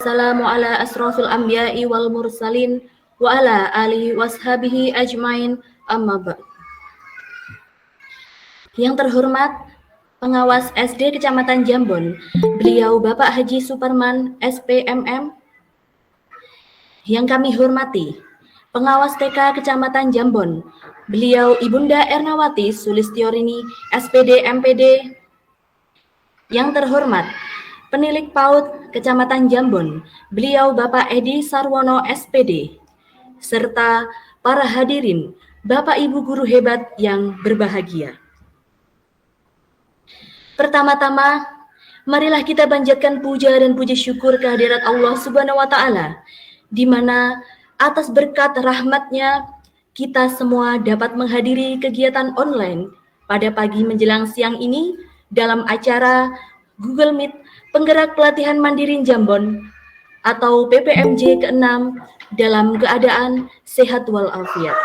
Assalamu ala asrafil anbiya'i wal mursalin wa ala alihi washabihi ajmain amma ba'd. Yang terhormat Pengawas SD Kecamatan Jambon, beliau Bapak Haji Suparman SPMM. Yang kami hormati Pengawas TK Kecamatan Jambon, beliau Ibunda Ernawati Sulistiorini SPD MPD. Yang terhormat Penilik PAUD Kecamatan Jambon, beliau Bapak Edi Sarwono SPD, serta para hadirin, Bapak Ibu guru hebat yang berbahagia. Pertama-tama, marilah kita panjatkan puja dan puji syukur kehadirat Allah Subhanahu wa Ta'ala, di mana atas berkat rahmat-Nya kita semua dapat menghadiri kegiatan online pada pagi menjelang siang ini dalam acara Google Meet Penggerak Pelatihan Mandiri Jambon atau PPMJ ke-6 dalam keadaan sehat walafiat.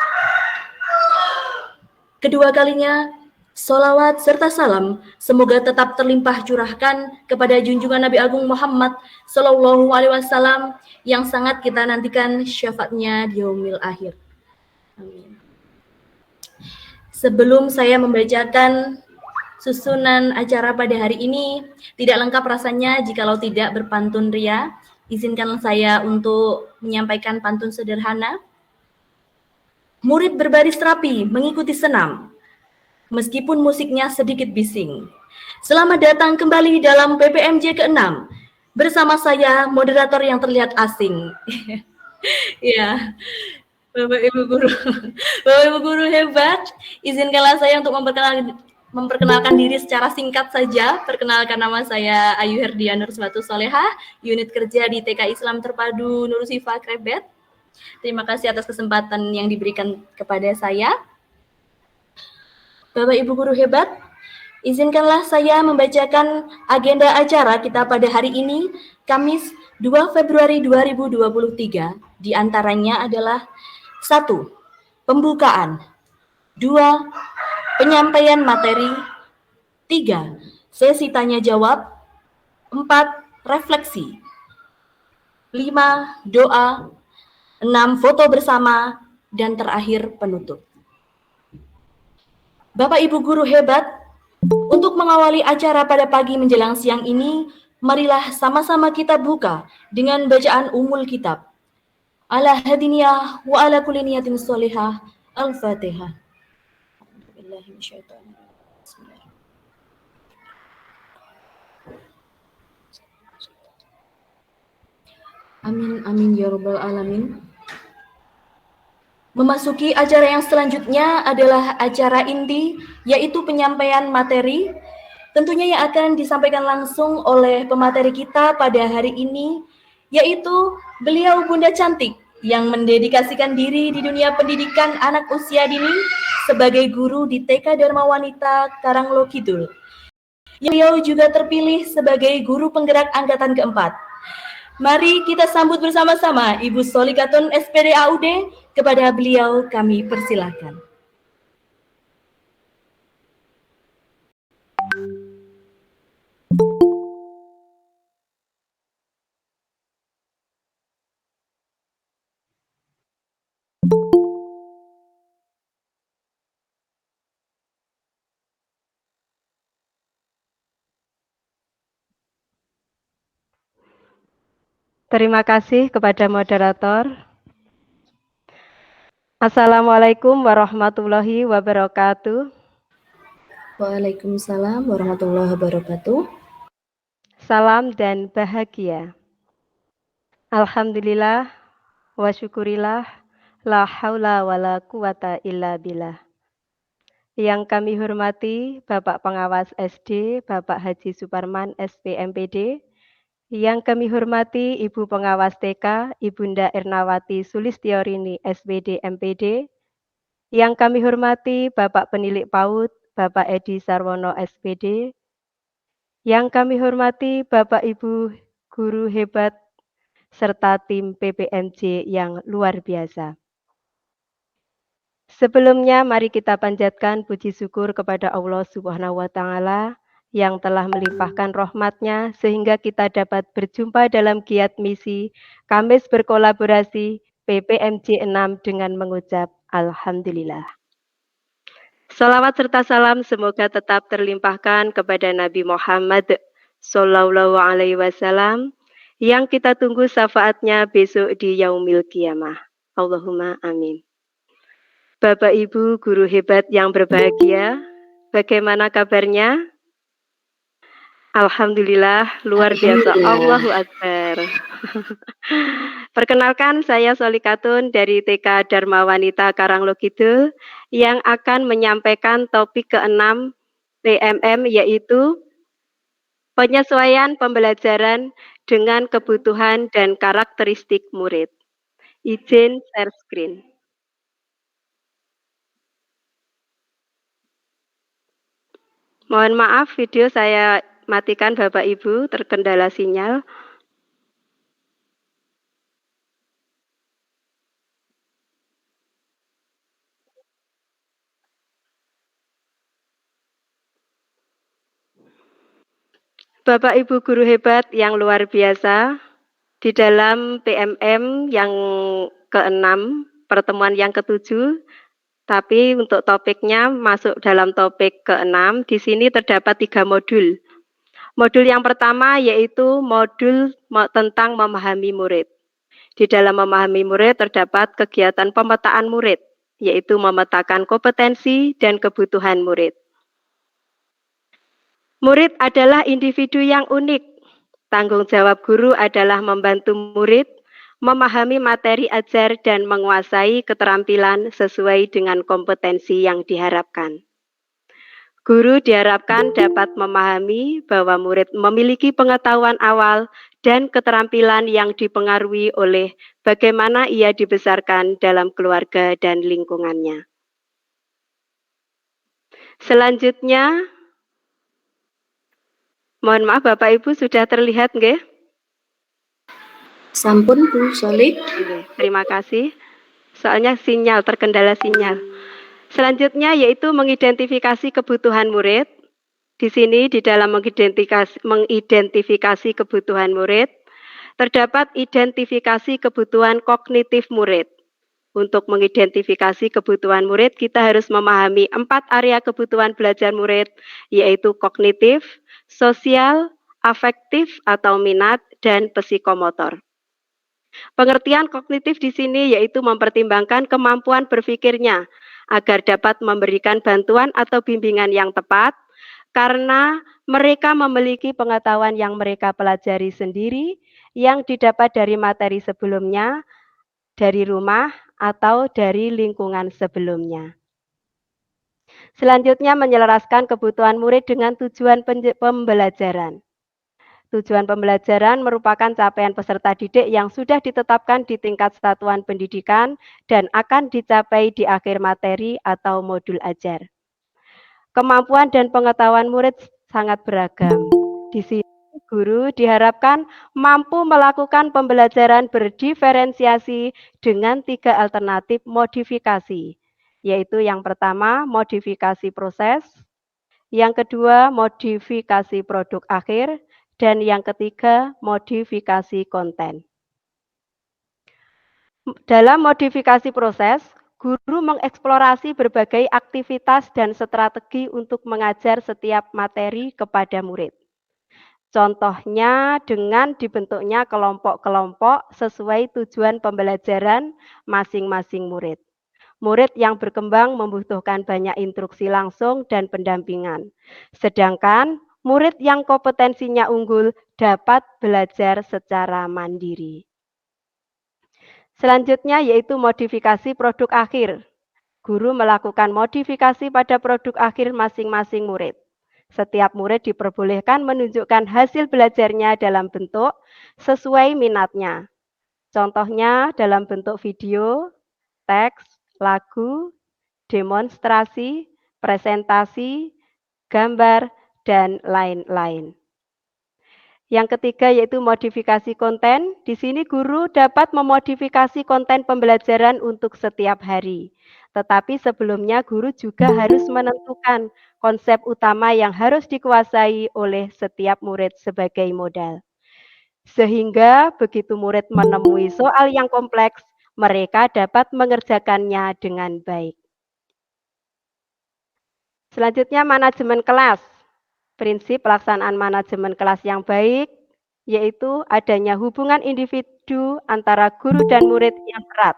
Kedua kalinya, sholawat serta salam semoga tetap terlimpah curahkan kepada junjungan Nabi Agung Muhammad Sallallahu Alaihi Wasallam yang sangat kita nantikan syafaatnya di yaumil akhir. Amin. Sebelum saya membacakan susunan acara pada hari ini, tidak lengkap rasanya jikalau tidak berpantun ria. Izinkan saya untuk menyampaikan pantun sederhana. Murid berbaris rapi mengikuti senam, meskipun musiknya sedikit bising. Selamat datang kembali dalam PPMJ ke-6 bersama saya, moderator yang terlihat asing. Ya, Bapak Ibu guru hebat, izinkanlah saya untuk memperkenalkan diri secara singkat saja. Perkenalkan, nama saya Ayu Herdia Nurswatu Solehah, unit kerja di TK Islam Terpadu Nur Sifa Krebet. Terima kasih atas kesempatan yang diberikan kepada saya. Bapak Ibu guru hebat, izinkanlah saya membacakan agenda acara kita pada hari ini, Kamis 2 Februari 2023. Di antaranya adalah 1. Pembukaan. 2. Penyampaian materi. 3. Sesi tanya jawab. 4. Refleksi. 5. Doa. 6. Foto bersama. Dan terakhir penutup. Bapak Ibu guru hebat, untuk mengawali acara pada pagi menjelang siang ini, marilah sama-sama kita buka dengan bacaan umul kitab. Ala hadiniyah wa ala kulli niyatin sholihah. Al-Fatihah. Amin amin ya rabbal alamin. Memasuki acara yang selanjutnya adalah acara inti, yaitu penyampaian materi. Tentunya yang akan disampaikan langsung oleh pemateri kita pada hari ini, yaitu beliau Bunda Cantik yang mendedikasikan diri di dunia pendidikan anak usia dini sebagai guru di TK Dharma Wanita Karanglo Kidul. Beliau juga terpilih sebagai guru penggerak angkatan keempat. Mari kita sambut bersama-sama Ibu Solikatun SPD AUD. Kepada beliau kami persilahkan. Terima kasih kepada moderator. Assalamualaikum warahmatullahi wabarakatuh. Waalaikumsalam warahmatullahi wabarakatuh. Salam dan bahagia. Alhamdulillah wa syukurillah, la haula wa la quwata illa billah. Yang kami hormati Bapak Pengawas SD, Bapak Haji Suparman SPMPD. Yang kami hormati Ibu Pengawas TK, Ibunda Ernawati Sulistiorini SPD MPD. Yang kami hormati Bapak Penilik PAUD, Bapak Edi Sarwono SPD. Yang kami hormati Bapak Ibu guru hebat serta tim PPMJ yang luar biasa. Sebelumnya mari kita panjatkan puji syukur kepada Allah Subhanahu wa Ta'ala yang telah melimpahkan rahmat-Nya sehingga kita dapat berjumpa dalam giat misi Kamis berkolaborasi PPMJ 6 dengan mengucap Alhamdulillah. Salawat serta salam semoga tetap terlimpahkan kepada Nabi Muhammad Sallallahu Alaihi Wasallam yang kita tunggu syafaatnya besok di Yaumil Qiyamah. Allahumma amin. Bapak Ibu guru hebat yang berbahagia, bagaimana kabarnya? Alhamdulillah, luar biasa. Allahu Akbar. Perkenalkan, saya Soli Katun dari TK Dharma Wanita Karanglokidul yang akan menyampaikan topik ke-6 PMM yaitu penyesuaian pembelajaran dengan kebutuhan dan karakteristik murid. Izin share screen. Mohon maaf, video saya matikan Bapak Ibu, terkendala sinyal. Bapak Ibu guru hebat yang luar biasa, di dalam PMM yang ke-6, pertemuan yang ke-7, tapi untuk topiknya masuk dalam topik ke-6, di sini terdapat 3 modul. Modul yang pertama yaitu modul tentang memahami murid. Di dalam memahami murid terdapat kegiatan pemetaan murid, yaitu memetakan kompetensi dan kebutuhan murid. Murid adalah individu yang unik. Tanggung jawab guru adalah membantu murid memahami materi ajar dan menguasai keterampilan sesuai dengan kompetensi yang diharapkan. Guru diharapkan dapat memahami bahwa murid memiliki pengetahuan awal dan keterampilan yang dipengaruhi oleh bagaimana ia dibesarkan dalam keluarga dan lingkungannya. Selanjutnya, mohon maaf Bapak Ibu sudah terlihat nggih? Sampun Bu Soli. Terima kasih. Soalnya terkendala sinyal. Selanjutnya yaitu mengidentifikasi kebutuhan murid. Di sini di dalam mengidentifikasi kebutuhan murid, terdapat identifikasi kebutuhan kognitif murid. Untuk mengidentifikasi kebutuhan murid, kita harus memahami 4 area kebutuhan belajar murid, yaitu kognitif, sosial, afektif atau minat, dan psikomotor. Pengertian kognitif di sini yaitu mempertimbangkan kemampuan berpikirnya agar dapat memberikan bantuan atau bimbingan yang tepat karena mereka memiliki pengetahuan yang mereka pelajari sendiri yang didapat dari materi sebelumnya, dari rumah, atau dari lingkungan sebelumnya. Selanjutnya menyelaraskan kebutuhan murid dengan tujuan pembelajaran. Tujuan pembelajaran merupakan capaian peserta didik yang sudah ditetapkan di tingkat satuan pendidikan dan akan dicapai di akhir materi atau modul ajar. Kemampuan dan pengetahuan murid sangat beragam. Di sini guru diharapkan mampu melakukan pembelajaran berdiferensiasi dengan 3 alternatif modifikasi, yaitu yang pertama modifikasi proses, yang kedua modifikasi produk akhir, dan yang ketiga modifikasi konten. Dalam modifikasi proses, guru mengeksplorasi berbagai aktivitas dan strategi untuk mengajar setiap materi kepada murid. Contohnya dengan dibentuknya kelompok-kelompok sesuai tujuan pembelajaran masing-masing murid. Murid yang berkembang membutuhkan banyak instruksi langsung dan pendampingan. Sedangkan murid yang kompetensinya unggul dapat belajar secara mandiri. Selanjutnya yaitu modifikasi produk akhir. Guru melakukan modifikasi pada produk akhir masing-masing murid. Setiap murid diperbolehkan menunjukkan hasil belajarnya dalam bentuk sesuai minatnya. Contohnya dalam bentuk video, teks, lagu, demonstrasi, presentasi, gambar, dan lain-lain. Yang ketiga yaitu modifikasi konten. Di sini guru dapat memodifikasi konten pembelajaran untuk setiap hari. Tetapi sebelumnya guru juga harus menentukan konsep utama yang harus dikuasai oleh setiap murid sebagai modal. Sehingga begitu murid menemui soal yang kompleks, mereka dapat mengerjakannya dengan baik. Selanjutnya manajemen kelas. Prinsip pelaksanaan manajemen kelas yang baik yaitu adanya hubungan individu antara guru dan murid yang erat.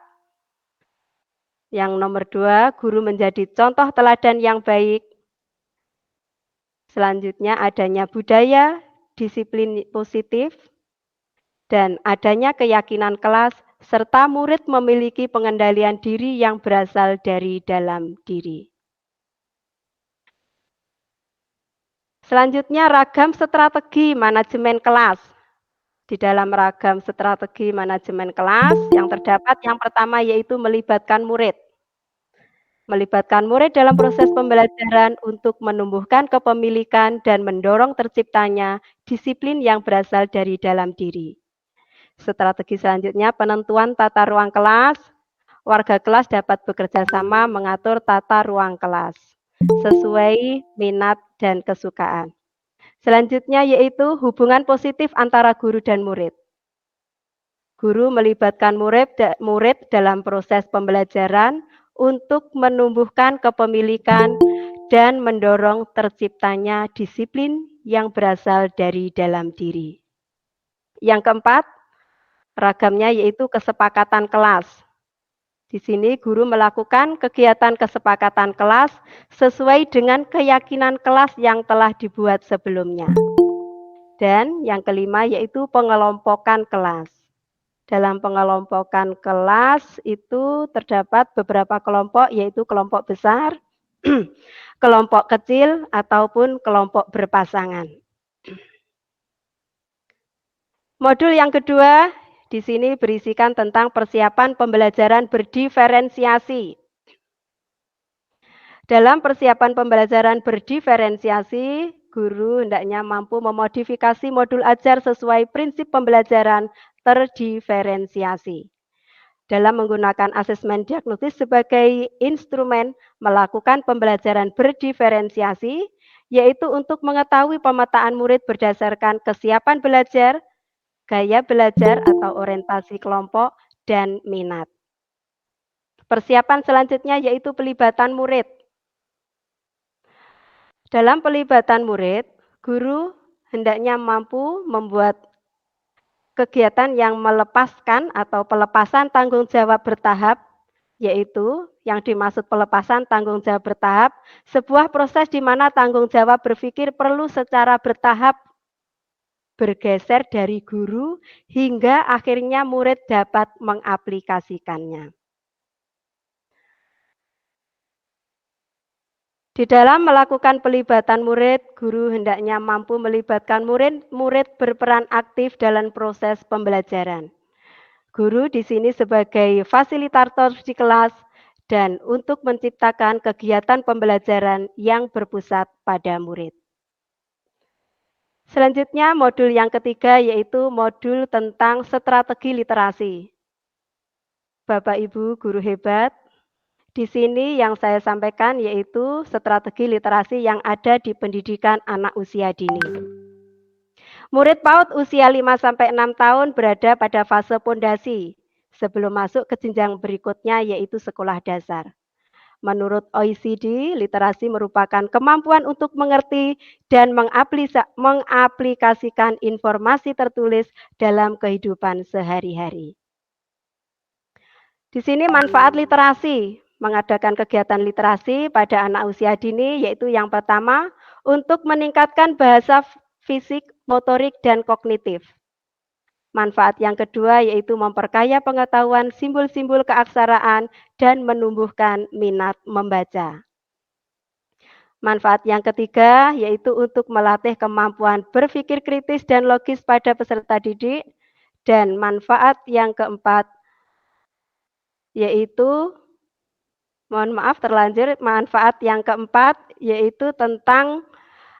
Yang nomor 2, guru menjadi contoh teladan yang baik. Selanjutnya adanya budaya, disiplin positif, dan adanya keyakinan kelas, serta murid memiliki pengendalian diri yang berasal dari dalam diri. Selanjutnya ragam strategi manajemen kelas. Di dalam ragam strategi manajemen kelas yang terdapat yang pertama yaitu melibatkan murid. Melibatkan murid dalam proses pembelajaran untuk menumbuhkan kepemilikan dan mendorong terciptanya disiplin yang berasal dari dalam diri. Strategi selanjutnya penentuan tata ruang kelas. Warga kelas dapat bekerja sama mengatur tata ruang kelas sesuai minat dan kesukaan. Selanjutnya yaitu hubungan positif antara guru dan murid. Guru melibatkan murid dalam proses pembelajaran untuk menumbuhkan kepemilikan dan mendorong terciptanya disiplin yang berasal dari dalam diri. Yang keempat, ragamnya yaitu kesepakatan kelas. Di sini guru melakukan kegiatan kesepakatan kelas sesuai dengan keyakinan kelas yang telah dibuat sebelumnya. Dan yang kelima yaitu pengelompokan kelas. Dalam pengelompokan kelas itu terdapat beberapa kelompok yaitu kelompok besar, kelompok kecil ataupun kelompok berpasangan. Modul yang kedua di sini berisikan tentang persiapan pembelajaran berdiferensiasi. Dalam persiapan pembelajaran berdiferensiasi, guru hendaknya mampu memodifikasi modul ajar sesuai prinsip pembelajaran terdiferensiasi. Dalam menggunakan asesmen diagnosis sebagai instrumen melakukan pembelajaran berdiferensiasi, yaitu untuk mengetahui pemetaan murid berdasarkan kesiapan belajar, gaya belajar atau orientasi kelompok, dan minat. Persiapan selanjutnya yaitu pelibatan murid. Dalam pelibatan murid, guru hendaknya mampu membuat kegiatan yang melepaskan atau pelepasan tanggung jawab bertahap, yaitu yang dimaksud pelepasan tanggung jawab bertahap, sebuah proses di mana tanggung jawab berpikir perlu secara bertahap bergeser dari guru hingga akhirnya murid dapat mengaplikasikannya. Di dalam melakukan pelibatan murid, guru hendaknya mampu melibatkan murid berperan aktif dalam proses pembelajaran. Guru di sini sebagai fasilitator di kelas dan untuk menciptakan kegiatan pembelajaran yang berpusat pada murid. Selanjutnya modul yang ketiga yaitu modul tentang strategi literasi. Bapak Ibu guru hebat, di sini yang saya sampaikan yaitu strategi literasi yang ada di pendidikan anak usia dini. Murid PAUD usia 5-6 tahun berada pada fase pondasi sebelum masuk ke jenjang berikutnya yaitu sekolah dasar. Menurut OECD, literasi merupakan kemampuan untuk mengerti dan mengaplikasikan informasi tertulis dalam kehidupan sehari-hari. Di sini manfaat literasi, mengadakan kegiatan literasi pada anak usia dini, yaitu yang pertama, untuk meningkatkan bahasa fisik, motorik, dan kognitif. Manfaat yang kedua yaitu memperkaya pengetahuan simbol-simbol keaksaraan dan menumbuhkan minat membaca. Manfaat yang ketiga yaitu untuk melatih kemampuan berpikir kritis dan logis pada peserta didik. Dan manfaat yang keempat yaitu, mohon maaf terlanjur, manfaat yang keempat yaitu tentang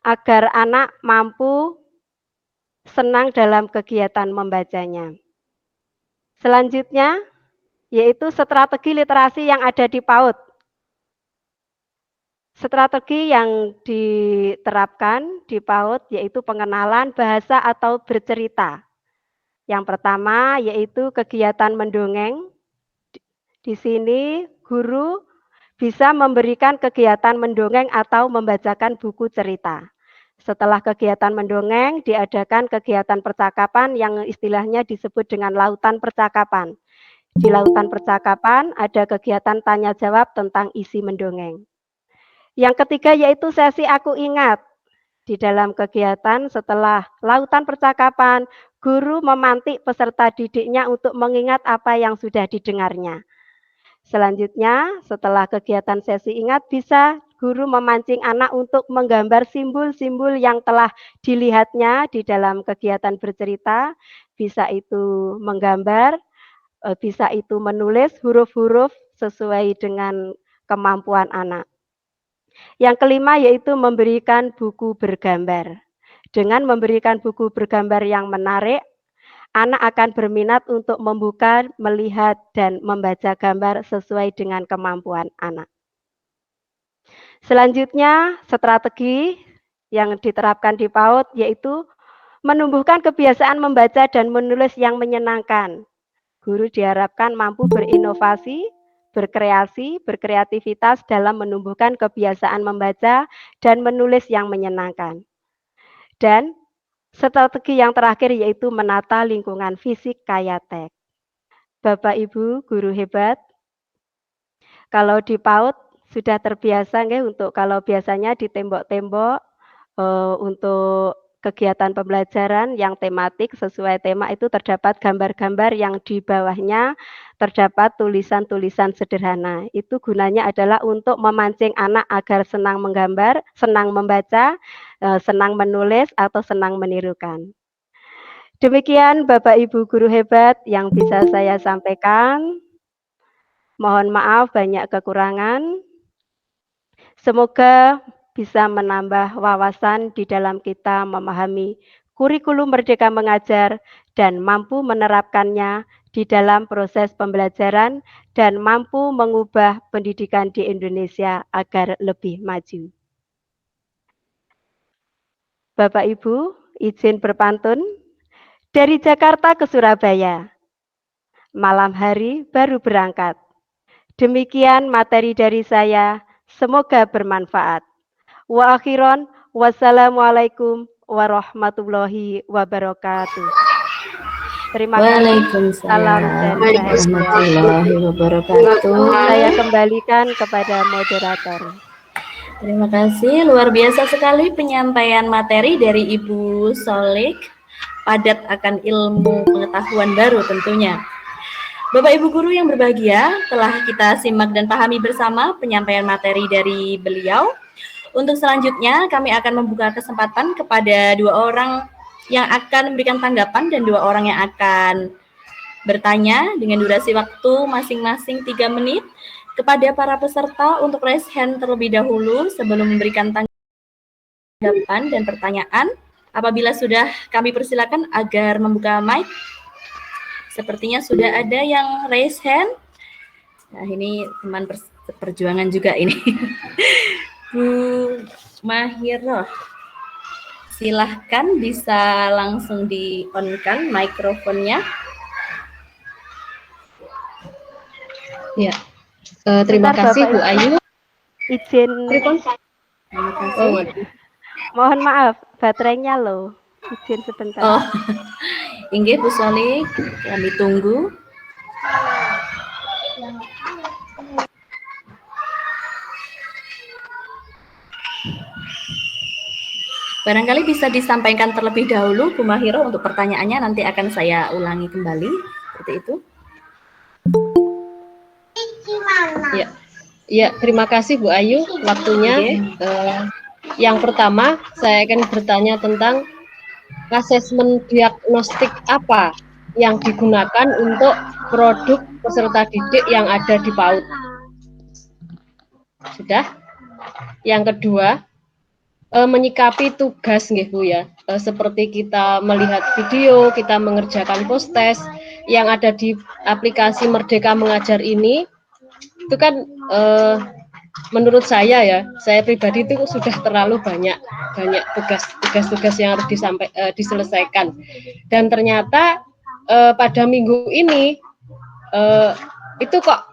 agar anak mampu senang dalam kegiatan membacanya. Selanjutnya, yaitu strategi literasi yang ada di PAUD. Strategi yang diterapkan di PAUD yaitu pengenalan bahasa atau bercerita. Yang pertama yaitu kegiatan mendongeng. Di sini guru bisa memberikan kegiatan mendongeng atau membacakan buku cerita. Setelah kegiatan mendongeng, diadakan kegiatan percakapan yang istilahnya disebut dengan lautan percakapan. Di lautan percakapan ada kegiatan tanya jawab tentang isi mendongeng. Yang ketiga yaitu sesi aku ingat. Di dalam kegiatan setelah lautan percakapan, guru memantik peserta didiknya untuk mengingat apa yang sudah didengarnya. Selanjutnya, setelah kegiatan sesi ingat, bisa guru memancing anak untuk menggambar simbol-simbol yang telah dilihatnya di dalam kegiatan bercerita. Bisa itu menggambar, bisa itu menulis huruf-huruf sesuai dengan kemampuan anak. Yang kelima yaitu memberikan buku bergambar. Dengan memberikan buku bergambar yang menarik, anak akan berminat untuk membuka, melihat, dan membaca gambar sesuai dengan kemampuan anak. Selanjutnya, strategi yang diterapkan di PAUD yaitu menumbuhkan kebiasaan membaca dan menulis yang menyenangkan. Guru diharapkan mampu berinovasi, berkreasi, berkreativitas dalam menumbuhkan kebiasaan membaca dan menulis yang menyenangkan. Dan strategi yang terakhir yaitu menata lingkungan fisik Kayatek. Bapak Ibu guru hebat, kalau di PAUD sudah terbiasa nggih untuk kalau biasanya di tembok-tembok untuk kegiatan pembelajaran yang tematik sesuai tema itu terdapat gambar-gambar yang di bawahnya terdapat tulisan-tulisan sederhana. Itu gunanya adalah untuk memancing anak agar senang menggambar, senang membaca, senang menulis atau senang menirukan. Demikian Bapak Ibu guru hebat yang bisa saya sampaikan. Mohon maaf banyak kekurangan. Semoga bisa menambah wawasan di dalam kita memahami kurikulum Merdeka Mengajar dan mampu menerapkannya di dalam proses pembelajaran dan mampu mengubah pendidikan di Indonesia agar lebih maju. Bapak Ibu, izin berpantun. Dari Jakarta ke Surabaya, malam hari baru berangkat. Demikian materi dari saya, semoga bermanfaat. Wa akhiron, wassalamualaikum warahmatullahi wabarakatuh. Terima kasih. Waalaikumsalam warahmatullahi wabarakatuh. Saya kembalikan kepada moderator. Terima kasih, luar biasa sekali penyampaian materi dari Ibu Solik. Padat akan ilmu pengetahuan baru tentunya. Bapak Ibu guru yang berbahagia, telah kita simak dan pahami bersama penyampaian materi dari beliau. Untuk selanjutnya kami akan membuka kesempatan kepada 2 orang yang akan memberikan tanggapan dan 2 orang yang akan bertanya dengan durasi waktu masing-masing 3 menit kepada para peserta untuk raise hand terlebih dahulu sebelum memberikan tanggapan dan pertanyaan. Apabila sudah, kami persilakan agar membuka mic. Sepertinya sudah ada yang raise hand. Nah, ini teman perjuangan juga ini. Bu Mahiroh, silahkan bisa langsung di-on-kan mikrofonnya. Ya, terima kasih Bu Ayu. Izin. Terima kasih. Mohon maaf, baterainya low. Izin sebentar. Oh, inggih Bu Solik, kami tunggu. Barangkali bisa disampaikan terlebih dahulu Bu Mahiro untuk pertanyaannya, nanti akan saya ulangi kembali, seperti itu. Ya, terima kasih Bu Ayu waktunya. Yang pertama, saya akan bertanya tentang asesmen diagnostik apa yang digunakan untuk produk peserta didik yang ada di PAUD. Sudah? Yang kedua, menyikapi tugas nggih Bu ya. Seperti kita melihat video, kita mengerjakan post-test yang ada di aplikasi Merdeka Mengajar ini, itu kan menurut saya pribadi itu sudah terlalu banyak tugas-tugas yang harus diselesaikan. Dan ternyata pada minggu ini itu kok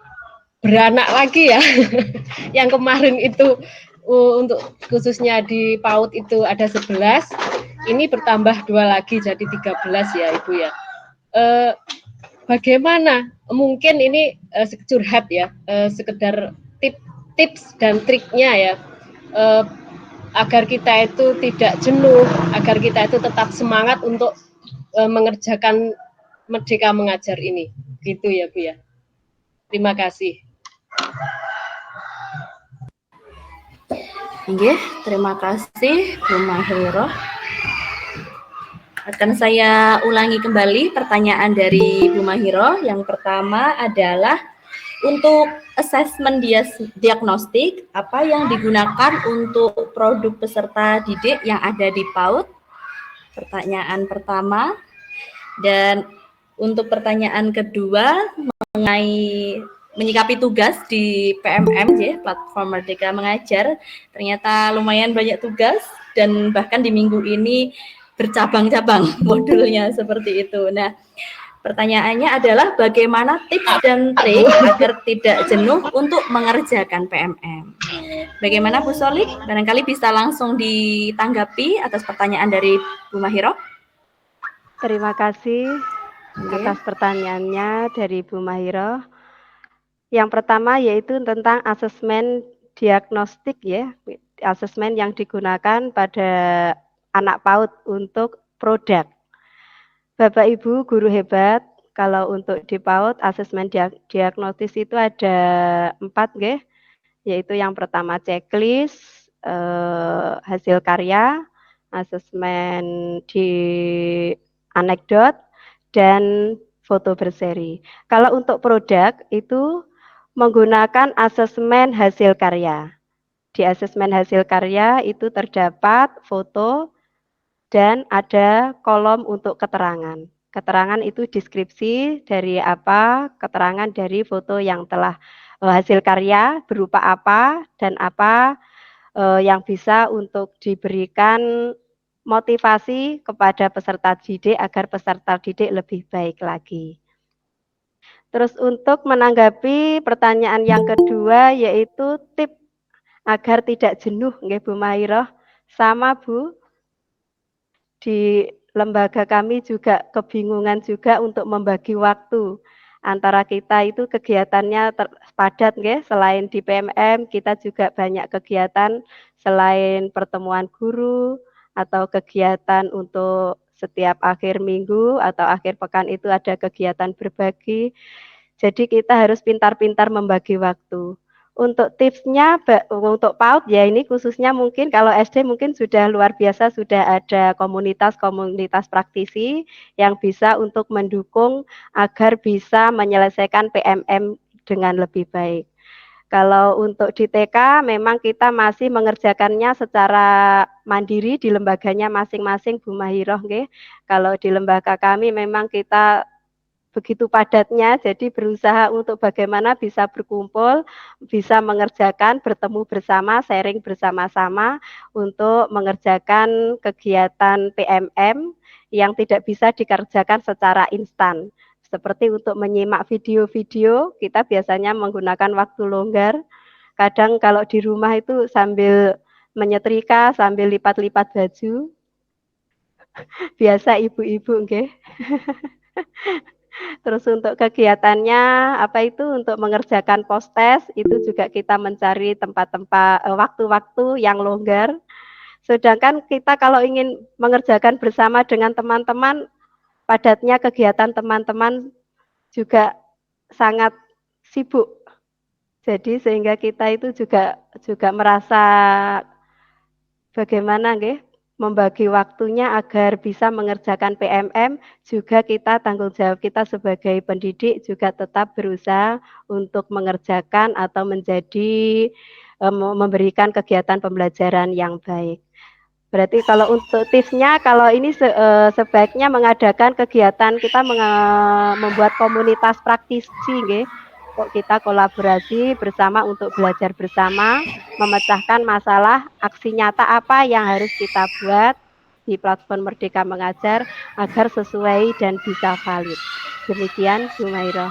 beranak lagi ya. Yang kemarin itu untuk khususnya di PAUD itu ada 11, ini bertambah 2 lagi jadi 13 ya Ibu ya. Bagaimana? Mungkin ini curhat ya, sekedar tips dan triknya ya, agar kita itu tidak jenuh, agar kita itu tetap semangat untuk mengerjakan Merdeka Mengajar ini. Gitu ya Bu ya. Terima kasih. Oke, terima kasih Bu Mahiro. Akan saya ulangi kembali pertanyaan dari Bu Mahiro. Yang pertama adalah untuk asesmen diagnostik, apa yang digunakan untuk produk peserta didik yang ada di PAUD? Pertanyaan pertama. Dan untuk pertanyaan kedua mengenai menyikapi tugas di PMM, Platform Merdeka Mengajar, ternyata lumayan banyak tugas dan bahkan di minggu ini bercabang-cabang modulnya seperti itu. Nah, pertanyaannya adalah bagaimana tips dan trik agar tidak jenuh untuk mengerjakan PMM. Bagaimana Bu Solik? Barangkali bisa langsung ditanggapi atas pertanyaan dari Bu Mahiro. Terima kasih atas pertanyaannya dari Bu Mahiro. Yang pertama yaitu tentang asesmen diagnostik ya, asesmen yang digunakan pada anak PAUD untuk produk. Bapak Ibu guru hebat, kalau untuk di PAUD asesmen diagnostis itu ada 4 nggih, yaitu yang pertama checklist, hasil karya, asesmen di anekdot, dan foto berseri. Kalau untuk produk itu menggunakan asesmen hasil karya. Di asesmen hasil karya itu terdapat foto dan ada kolom untuk keterangan. Keterangan itu deskripsi dari apa, keterangan dari foto yang telah hasil karya berupa apa dan apa yang bisa untuk diberikan motivasi kepada peserta didik agar peserta didik lebih baik lagi. Terus untuk menanggapi pertanyaan yang kedua yaitu tip agar tidak jenuh nggih Bu Mahiro. Sama Bu, di lembaga kami juga kebingungan juga untuk membagi waktu antara kita itu kegiatannya padat nggih, selain di PMM kita juga banyak kegiatan selain pertemuan guru atau kegiatan untuk setiap akhir minggu atau akhir pekan itu ada kegiatan berbagi. Jadi kita harus pintar-pintar membagi waktu. Untuk tipsnya untuk PAUD ya ini khususnya mungkin kalau SD mungkin sudah luar biasa, sudah ada komunitas-komunitas praktisi yang bisa untuk mendukung agar bisa menyelesaikan PMM dengan lebih baik. Kalau untuk di TK memang kita masih mengerjakannya secara mandiri di lembaganya masing-masing Bu Mahiroh nggih. Kalau di lembaga kami memang kita begitu padatnya, jadi berusaha untuk bagaimana bisa berkumpul, bisa mengerjakan, bertemu bersama, sharing bersama-sama untuk mengerjakan kegiatan PMM yang tidak bisa dikerjakan secara instan. Seperti untuk menyimak video-video, kita biasanya menggunakan waktu longgar. Kadang kalau di rumah itu sambil menyetrika, sambil lipat-lipat baju. Biasa ibu-ibu nggih. Terus untuk kegiatannya apa itu untuk mengerjakan post-test itu juga kita mencari tempat-tempat waktu-waktu yang longgar. Sedangkan kita kalau ingin mengerjakan bersama dengan teman-teman, padatnya kegiatan teman-teman juga sangat sibuk. Jadi sehingga kita itu juga merasa bagaimana nggih membagi waktunya agar bisa mengerjakan PMM, juga kita tanggung jawab kita sebagai pendidik juga tetap berusaha untuk mengerjakan atau memberikan kegiatan pembelajaran yang baik. Berarti kalau untuk tipsnya, kalau ini sebaiknya mengadakan kegiatan kita membuat komunitas praktisi, nggih. kok kita kolaborasi bersama untuk belajar bersama, memecahkan masalah aksi nyata apa yang harus kita buat di platform Merdeka Mengajar agar sesuai dan bisa valid. Demikian Bu Mairo.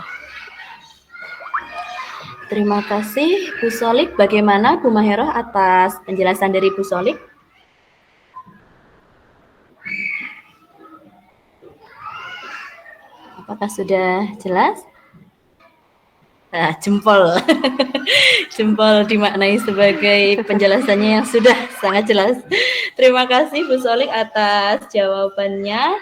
Terima kasih Bu Solik. Bagaimana Bu Maheroh atas penjelasan dari Bu Solik? Apakah sudah jelas? Jempol. Jempol dimaknai sebagai penjelasannya yang sudah sangat jelas. Terima kasih Bu Solik atas jawabannya.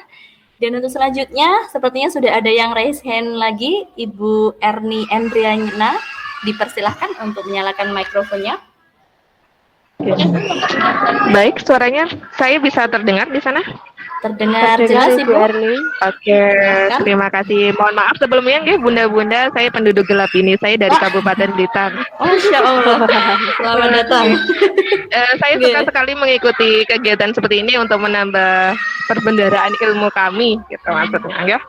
Dan untuk selanjutnya, sepertinya sudah ada yang raise hand lagi, Ibu Erni Endriana. Dipersilahkan untuk menyalakan mikrofonnya. Baik, suaranya saya bisa terdengar di sana? Terdengar jelas Ibu Erni. Oke, terima kasih. Mohon maaf sebelumnya nggih Bunda-bunda, saya penduduk gelap ini. Saya dari Kabupaten Blitar. Masya Allah. Selamat datang. Saya suka sekali mengikuti kegiatan seperti ini untuk menambah perbendaharaan ilmu kami, gitu maksudnya ya.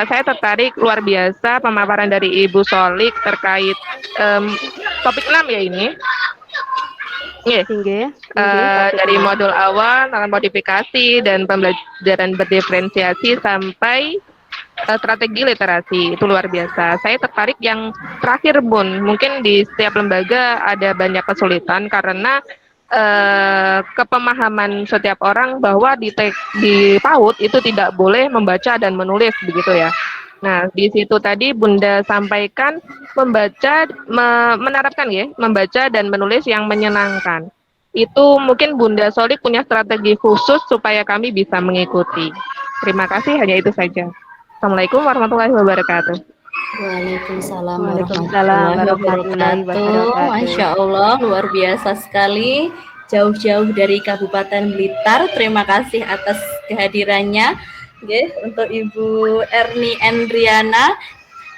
Saya tertarik luar biasa pemaparan dari Ibu Solik terkait topik 6 ya ini. Dari modul awal, modifikasi dan pembelajaran berdiferensiasi sampai strategi literasi, itu luar biasa. Saya tertarik yang terakhir Bun, mungkin di setiap lembaga ada banyak kesulitan karena kepemahaman setiap orang bahwa di PAUD itu tidak boleh membaca dan menulis begitu ya. Nah, di situ tadi Bunda sampaikan menerapkan ya, membaca dan menulis yang menyenangkan. Itu mungkin Bunda Solik punya strategi khusus supaya kami bisa mengikuti. Terima kasih, hanya itu saja. Assalamualaikum warahmatullahi wabarakatuh. Waalaikumsalam warahmatullahi wabarakatuh. Masya Allah, luar biasa sekali. Jauh-jauh dari Kabupaten Blitar. Terima kasih atas kehadirannya. Untuk Ibu Erni Endriana.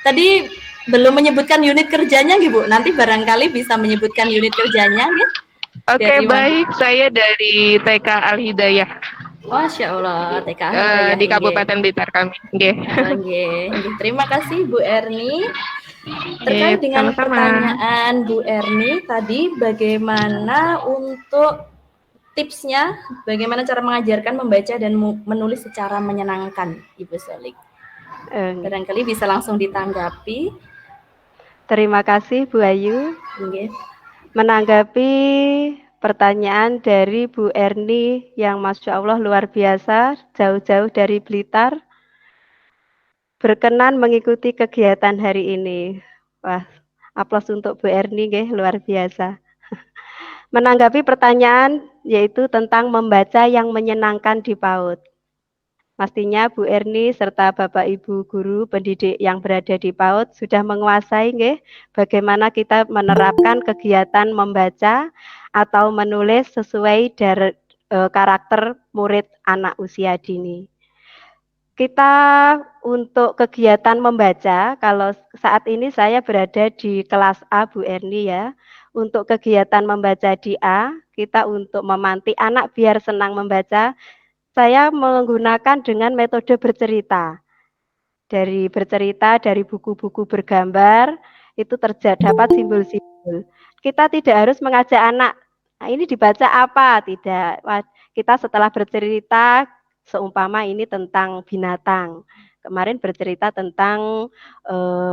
Tadi belum menyebutkan unit kerjanya, Bu. Nanti barangkali bisa menyebutkan unit kerjanya, Oke, baik. Saya dari TK Al Hidayah. Masya Allah, TK Al Hidayah di Kabupaten Blitar kami. Terima kasih Bu Erni. Terkait dengan pertanyaan Bu Erni tadi, bagaimana untuk tipsnya, bagaimana cara mengajarkan membaca dan menulis secara menyenangkan, Ibu Solik? Barangkali bisa langsung ditanggapi. Terima kasih Bu Ayu. Menanggapi pertanyaan dari Bu Erni yang Masya Allah luar biasa, jauh-jauh dari Blitar, berkenan mengikuti kegiatan hari ini. Wah, aplaus untuk Bu Erni, luar biasa. Menanggapi pertanyaan yaitu tentang membaca yang menyenangkan di PAUD. Pastinya Bu Erni serta Bapak Ibu guru pendidik yang berada di PAUD sudah menguasai bagaimana kita menerapkan kegiatan membaca atau menulis sesuai dari karakter murid anak usia dini. Kita untuk kegiatan membaca, kalau saat ini saya berada di kelas A Bu Erni ya. Untuk kegiatan membaca di A, kita untuk memantik anak biar senang membaca, saya menggunakan dengan metode bercerita. Dari bercerita, dari buku-buku bergambar, itu terdapat simbol-simbol. Kita tidak harus mengajak anak, nah ini dibaca apa, tidak. Kita setelah bercerita, seumpama ini tentang binatang. Kemarin bercerita tentang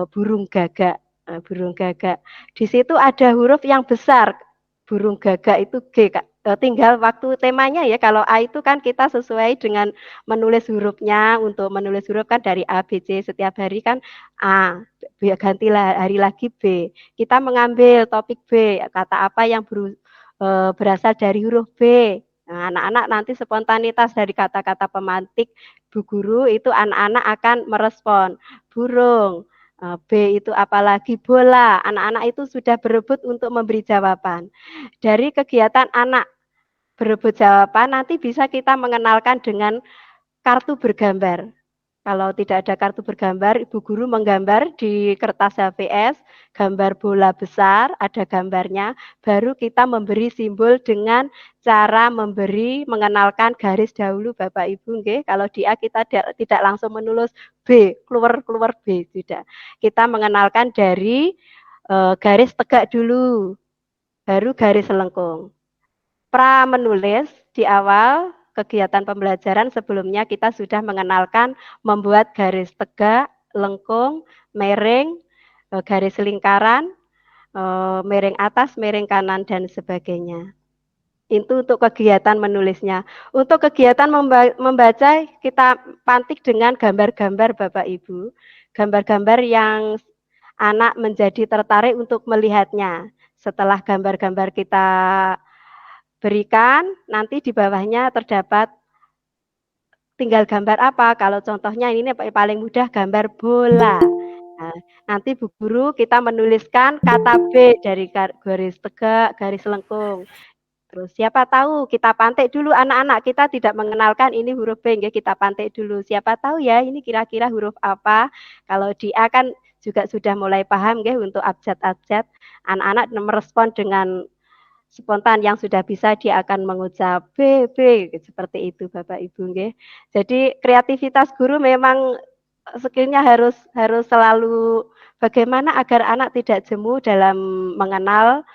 burung gagak. Nah, burung gagak. Di situ ada huruf yang besar. Burung gagak itu G, Kak. Tinggal waktu temanya ya. Kalau A itu kan kita sesuai dengan menulis hurufnya. Untuk menulis huruf kan dari A, B, C. Setiap hari kan A. Gantilah hari lagi B. Kita mengambil topik B. Kata apa yang berasal dari huruf B. Nah, anak-anak nanti spontanitas dari kata-kata pemantik Bu Guru itu anak-anak akan merespon. Burung. B itu apalagi bola. Anak-anak itu sudah berebut untuk memberi jawaban. Dari kegiatan anak berebut jawaban nanti bisa kita mengenalkan dengan kartu bergambar. Kalau tidak ada kartu bergambar, Ibu Guru menggambar di kertas HVS, gambar bola besar, ada gambarnya, baru kita memberi simbol dengan cara mengenalkan garis dahulu Bapak Ibu nggih. Kalau di A kita tidak langsung menulis B, keluar B, tidak. Kita mengenalkan dari garis tegak dulu, baru garis lengkung. Pra menulis di awal kegiatan pembelajaran sebelumnya kita sudah mengenalkan membuat garis tegak, lengkung, miring, garis lingkaran, miring atas, miring kanan, dan sebagainya. Itu untuk kegiatan menulisnya. Untuk kegiatan membaca, kita pantik dengan gambar-gambar Bapak Ibu. Gambar-gambar yang anak menjadi tertarik untuk melihatnya. Setelah gambar-gambar kita berikan, nanti di bawahnya terdapat tinggal gambar apa. Kalau contohnya ini paling mudah gambar bola. Nah, nanti Bu Guru kita menuliskan kata B dari garis tegak, garis lengkung. Terus siapa tahu kita pantik dulu anak-anak, kita tidak mengenalkan ini huruf B, ya kita pantik dulu. Siapa tahu ya ini kira-kira huruf apa. Kalau di A kan juga sudah mulai paham ya untuk abjad-abjad. Anak-anak merespon dengan spontan, yang sudah bisa dia akan mengucap B, seperti itu Bapak Ibu nggih. Jadi kreativitas guru memang skillnya harus selalu bagaimana agar anak tidak jemu dalam mengenal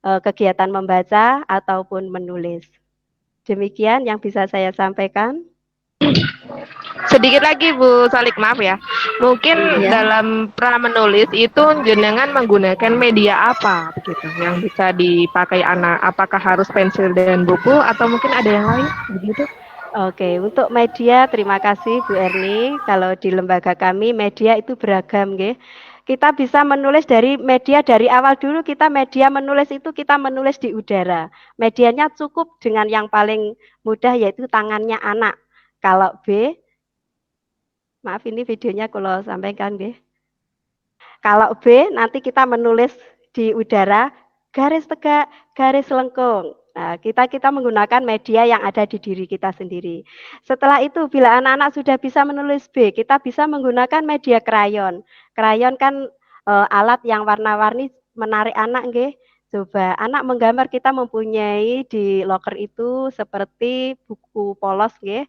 kegiatan membaca ataupun menulis. Demikian yang bisa saya sampaikan. Sedikit lagi Bu Salik, maaf ya. Mungkin dalam pra menulis itu jenengan menggunakan media apa begitu yang bisa dipakai anak? Apakah harus pensil dan buku atau mungkin ada yang lain begitu? Oke, untuk media terima kasih Bu Erni. Kalau di lembaga kami media itu beragam nggih. Kita bisa menulis dari media dari awal dulu, kita media menulis itu kita menulis di udara. Medianya cukup dengan yang paling mudah yaitu tangannya anak. Kalau B, maaf ini videonya kalau sampaikan nggih. Kalau B nanti kita menulis di udara garis tegak, garis lengkung. Nah, kita menggunakan media yang ada di diri kita sendiri. Setelah itu, bila anak-anak sudah bisa menulis B, kita bisa menggunakan media krayon. Krayon kan alat yang warna-warni menarik anak, nggih. Coba anak menggambar, kita mempunyai di loker itu seperti buku polos, nggih.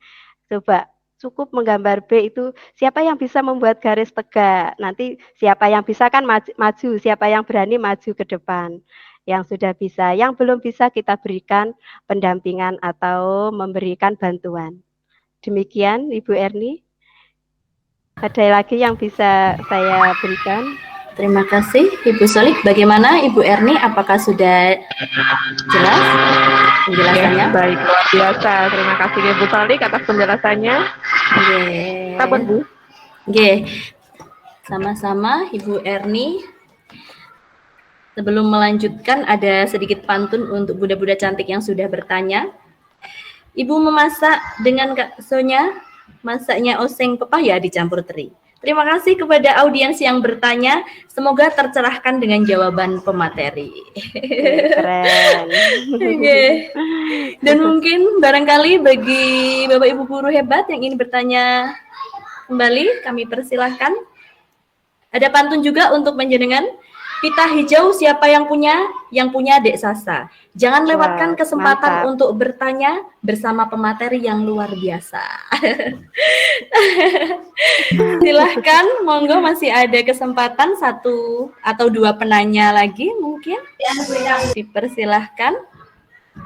Coba cukup menggambar B itu, siapa yang bisa membuat garis tegak. Nanti siapa yang bisa kan maju, siapa yang berani maju ke depan. Yang sudah bisa, yang belum bisa kita berikan pendampingan atau memberikan bantuan. Demikian Ibu Erni. Ada lagi yang bisa saya berikan? Terima kasih Ibu Solik. Bagaimana Ibu Erni? Apakah sudah jelas penjelasannya? Ya, baik, luar biasa. Terima kasih Ibu Solik atas penjelasannya. Sabar Bu. Sama-sama Ibu Erni. Sebelum melanjutkan, ada sedikit pantun untuk Bunda-Bunda cantik yang sudah bertanya. Ibu memasak dengan Kak Sonya, masaknya oseng pepaya dicampur teri. Terima kasih kepada audiens yang bertanya. Semoga tercerahkan dengan jawaban pemateri. Keren. Dan mungkin barangkali bagi Bapak Ibu guru hebat yang ingin bertanya kembali, kami persilahkan. Ada pantun juga untuk panjenengan. Pita hijau siapa yang punya? Yang punya Dek Sasa. Jangan lewatkan kesempatan mantap. untuk bertanya bersama pemateri yang luar biasa. Silahkan, monggo masih ada kesempatan 1 atau 2 penanya lagi mungkin. Dipersilahkan.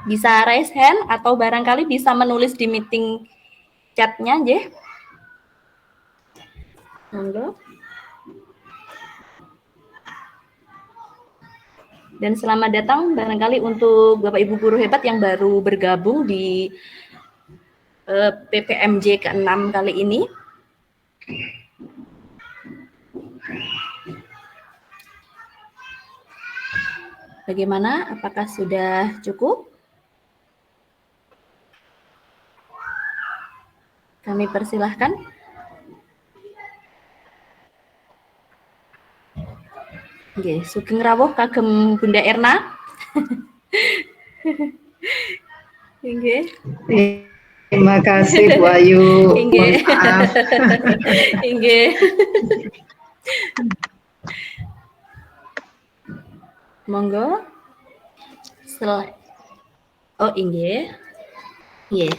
Bisa raise hand atau barangkali bisa menulis di meeting chatnya, Jeh. Monggo. Dan selamat datang barangkali untuk Bapak Ibu guru hebat yang baru bergabung di PPMJ ke-6 kali ini. Bagaimana? Apakah sudah cukup? Kami persilahkan. Nggih, sugeng rawuh kagem Bunda Erna. Nggih. Terima kasih Bu Ayu. Mohon Inggih. maaf. Inggih. Monggo. Oh, inggih. Nggih.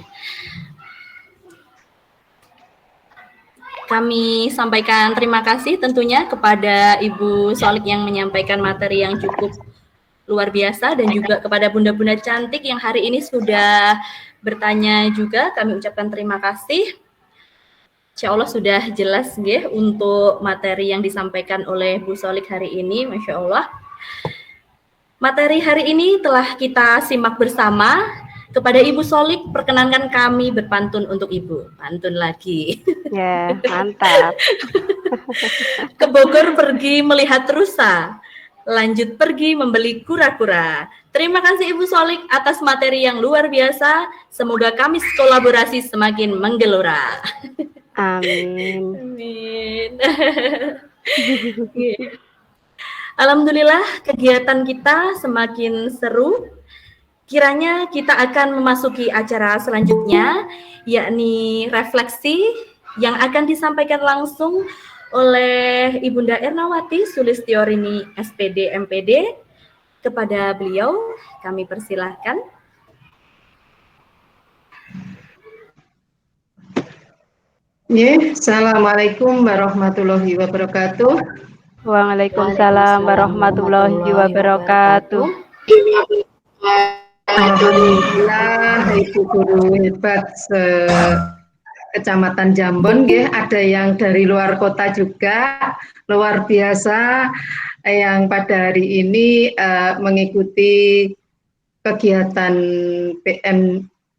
Kami sampaikan terima kasih tentunya kepada Ibu Solik yang menyampaikan materi yang cukup luar biasa dan juga kepada bunda-bunda cantik yang hari ini sudah bertanya juga. Kami ucapkan terima kasih. Insya Allah sudah jelas nggih untuk materi yang disampaikan oleh Bu Solik hari ini, Masya Allah. Materi hari ini telah kita simak bersama. Kepada Ibu Solik, perkenankan kami berpantun untuk Ibu. Pantun lagi. Ya, mantap. Ke Bogor pergi melihat rusa, lanjut pergi membeli kura-kura. Terima kasih Ibu Solik atas materi yang luar biasa. Semoga kami kolaborasi semakin menggelora. Amin. Amin. Alhamdulillah kegiatan kita semakin seru. Kiranya kita akan memasuki acara selanjutnya, yakni refleksi yang akan disampaikan langsung oleh Ibunda Ernawati Sulistiorini SPD MPD. Kepada beliau kami persilahkan. Assalamualaikum warahmatullahi wabarakatuh. Waalaikumsalam warahmatullahi wabarakatuh. Alhamdulillah Ibu Guru hebat Kecamatan Jambon, ada yang dari luar kota juga, luar biasa yang pada hari ini mengikuti kegiatan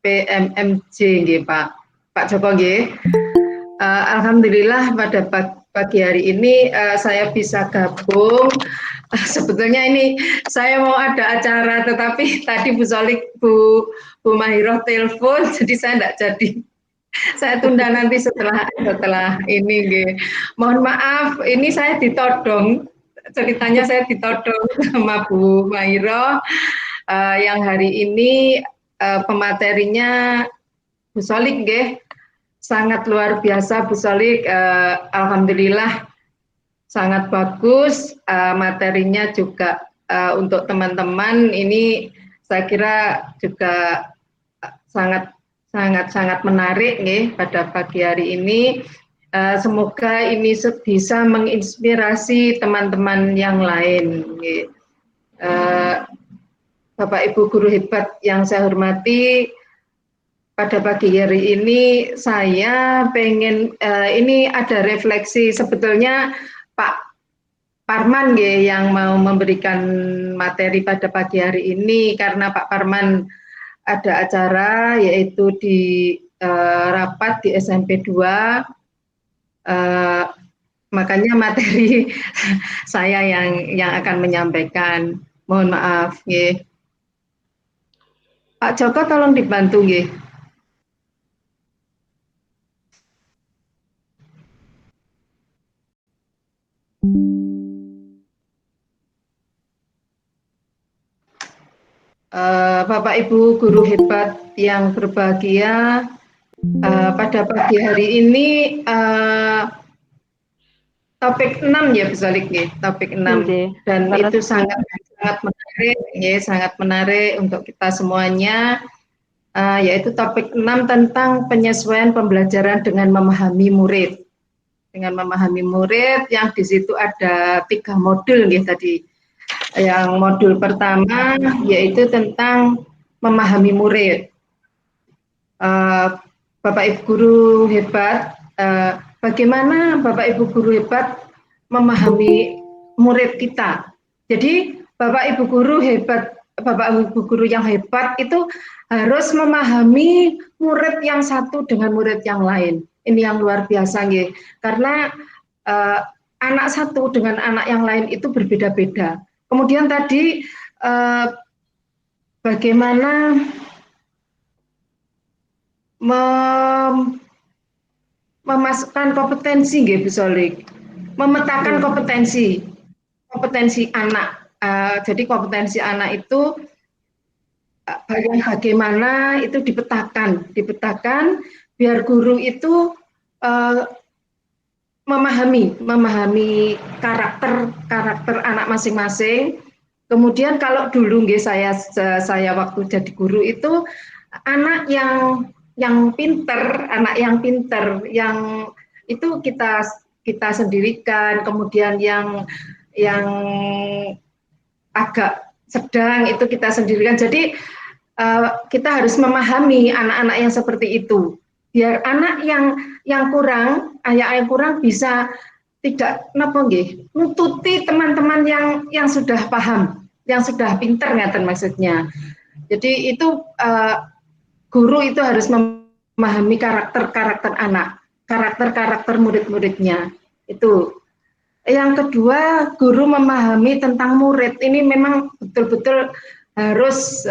PMMJ Pak Joko. Alhamdulillah pada pagi hari ini saya bisa gabung. Sebetulnya ini saya mau ada acara, tetapi tadi Bu Solik, Bu Mahiroh telepon, jadi saya tidak jadi. Saya tunda nanti setelah ini. Mohon maaf, ini saya ditodong. Ceritanya saya ditodong sama Bu Mahiroh yang hari ini pematerinya Bu Solik, sangat luar biasa Bu Solik. Alhamdulillah sangat bagus, materinya juga untuk teman-teman ini saya kira juga sangat menarik pada pagi hari ini. Semoga ini bisa menginspirasi teman-teman yang lain. Bapak Ibu guru hebat yang saya hormati, pada pagi hari ini saya pengen ini ada refleksi. Sebetulnya Pak Parman yang mau memberikan materi pada pagi hari ini, karena Pak Parman ada acara yaitu di rapat di SMP 2, makanya materi saya yang akan menyampaikan. Mohon maaf. Pak Joko tolong dibantu. Bapak Ibu guru hebat yang berbahagia, pada pagi hari ini topik 6 ya Bu Solik, topik 6, dan itu sangat menarik, sangat menarik untuk kita semuanya, yaitu topik 6 tentang penyesuaian pembelajaran dengan memahami murid. Dengan memahami murid, yang di situ ada 3 modul tadi. Yang modul pertama yaitu tentang memahami murid. Bapak Ibu guru hebat, bagaimana Bapak Ibu guru hebat memahami murid kita. Jadi Bapak Ibu guru hebat, Bapak Ibu guru yang hebat itu harus memahami murid yang satu dengan murid yang lain. Ini yang luar biasa, karena anak satu dengan anak yang lain itu berbeda-beda. Kemudian tadi bagaimana memasukkan kompetensi, Bu Solik, memetakan kompetensi anak. Jadi kompetensi anak itu bagian bagaimana itu dipetakan biar guru itu memahami karakter anak masing-masing. Kemudian kalau dulu saya waktu jadi guru itu anak yang pinter, yang itu kita sendirikan, kemudian yang agak sedang itu kita sendirikan. Jadi kita harus memahami anak-anak yang seperti itu, biar anak yang kurang bisa tidak nututi teman-teman yang sudah paham, yang sudah pinter ngaten maksudnya. Jadi itu guru itu harus memahami karakter anak, karakter murid-muridnya. Itu. Yang kedua, guru memahami tentang murid. Ini memang betul-betul harus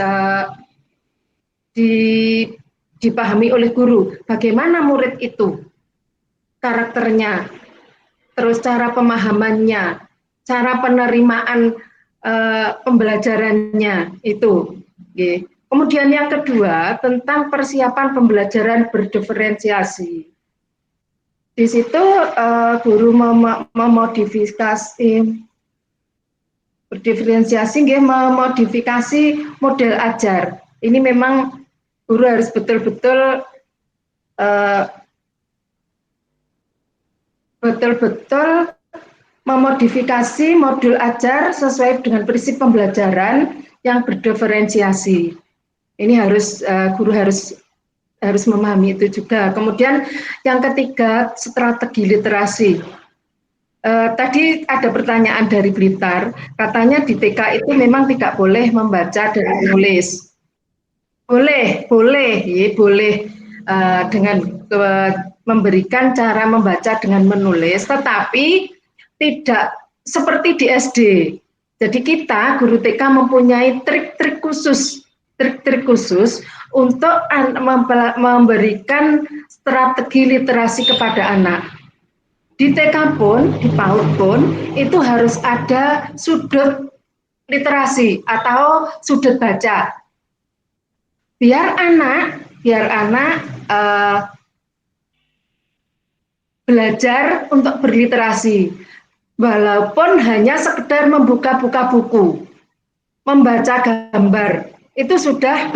dipahami oleh guru. Bagaimana murid itu, karakternya, terus cara pemahamannya, cara penerimaan pembelajarannya itu. Kemudian yang kedua, tentang persiapan pembelajaran berdiferensiasi. Di situ guru memodifikasi model ajar. Ini memang guru harus betul-betul memodifikasi modul ajar sesuai dengan prinsip pembelajaran yang berdiferensiasi. Ini guru harus memahami itu juga. Kemudian yang ketiga, strategi literasi. Tadi ada pertanyaan dari Blitar, katanya di TK itu memang tidak boleh membaca dan menulis. Boleh dengan memberikan cara membaca dengan menulis, tetapi tidak seperti di SD. Jadi kita guru TK mempunyai trik-trik khusus untuk memberikan strategi literasi kepada anak. Di TK pun, di PAUD pun, itu harus ada sudut literasi atau sudut baca. Biar anak belajar untuk berliterasi, walaupun hanya sekedar membuka-buka buku, membaca gambar, itu sudah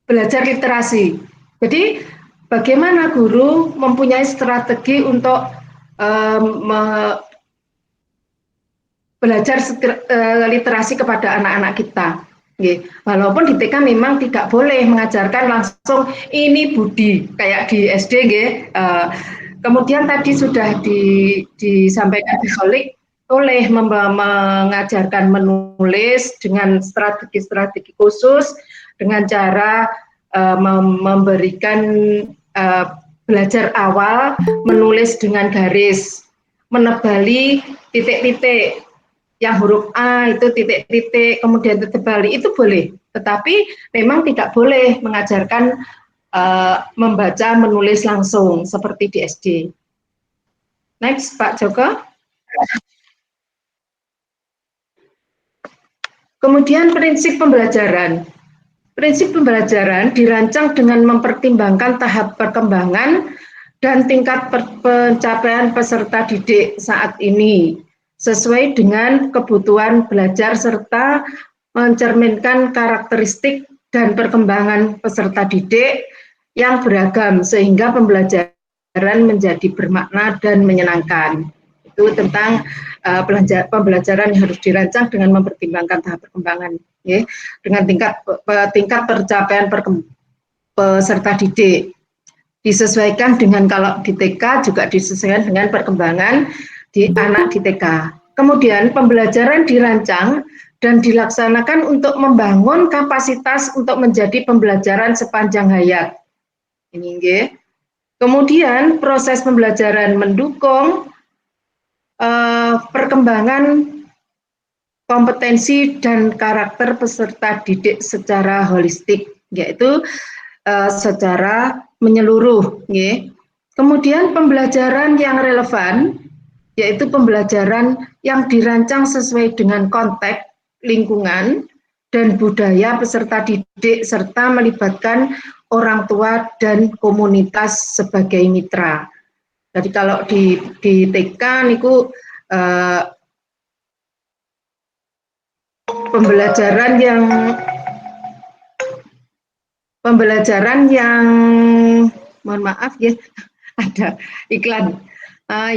belajar literasi. Jadi bagaimana guru mempunyai strategi untuk belajar literasi kepada anak-anak kita. Walaupun di TK memang tidak boleh mengajarkan langsung ini budi kayak di SD. Kemudian tadi sudah disampaikan di Solik, boleh mengajarkan menulis dengan strategi khusus, dengan cara memberikan belajar awal, menulis dengan garis, menebali titik-titik, yang huruf A itu titik-titik, kemudian ditebali, itu boleh. Tetapi memang tidak boleh mengajarkan membaca, menulis langsung, seperti di SD. Next, Pak Joko. Kemudian prinsip pembelajaran. Prinsip pembelajaran dirancang dengan mempertimbangkan tahap perkembangan dan tingkat pencapaian peserta didik saat ini, sesuai dengan kebutuhan belajar serta mencerminkan karakteristik dan perkembangan peserta didik yang beragam, sehingga pembelajaran menjadi bermakna dan menyenangkan. Itu tentang pembelajaran yang harus dirancang dengan mempertimbangkan tahap perkembangan, ya, dengan tingkat pencapaian peserta didik, disesuaikan dengan, kalau di TK juga disesuaikan dengan perkembangan di anak di TK. Kemudian pembelajaran dirancang dan dilaksanakan untuk membangun kapasitas untuk menjadi pembelajaran sepanjang hayat. Ini, ya. Kemudian proses pembelajaran mendukung perkembangan kompetensi dan karakter peserta didik secara holistik, yaitu secara menyeluruh. Ya. Kemudian pembelajaran yang relevan, yaitu pembelajaran yang dirancang sesuai dengan konteks lingkungan dan budaya peserta didik serta melibatkan orang tua dan komunitas sebagai mitra. Jadi kalau di TK niku pembelajaran yang mohon maaf ya, ada iklan,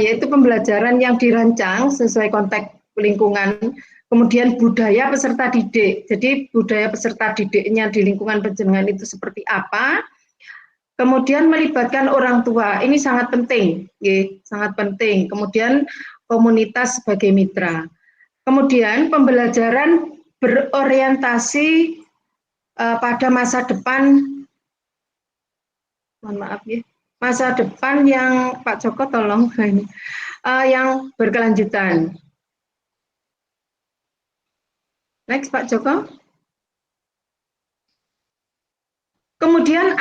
yaitu pembelajaran yang dirancang sesuai konteks lingkungan, kemudian budaya peserta didik. Jadi budaya peserta didiknya di lingkungan panjenengan itu seperti apa, kemudian melibatkan orang tua, ini sangat penting, ya, sangat penting. Kemudian komunitas sebagai mitra. Kemudian pembelajaran berorientasi pada masa depan, mohon maaf ya, masa depan yang Pak Joko tolong ini, yang berkelanjutan. Next Pak Joko. Kemudian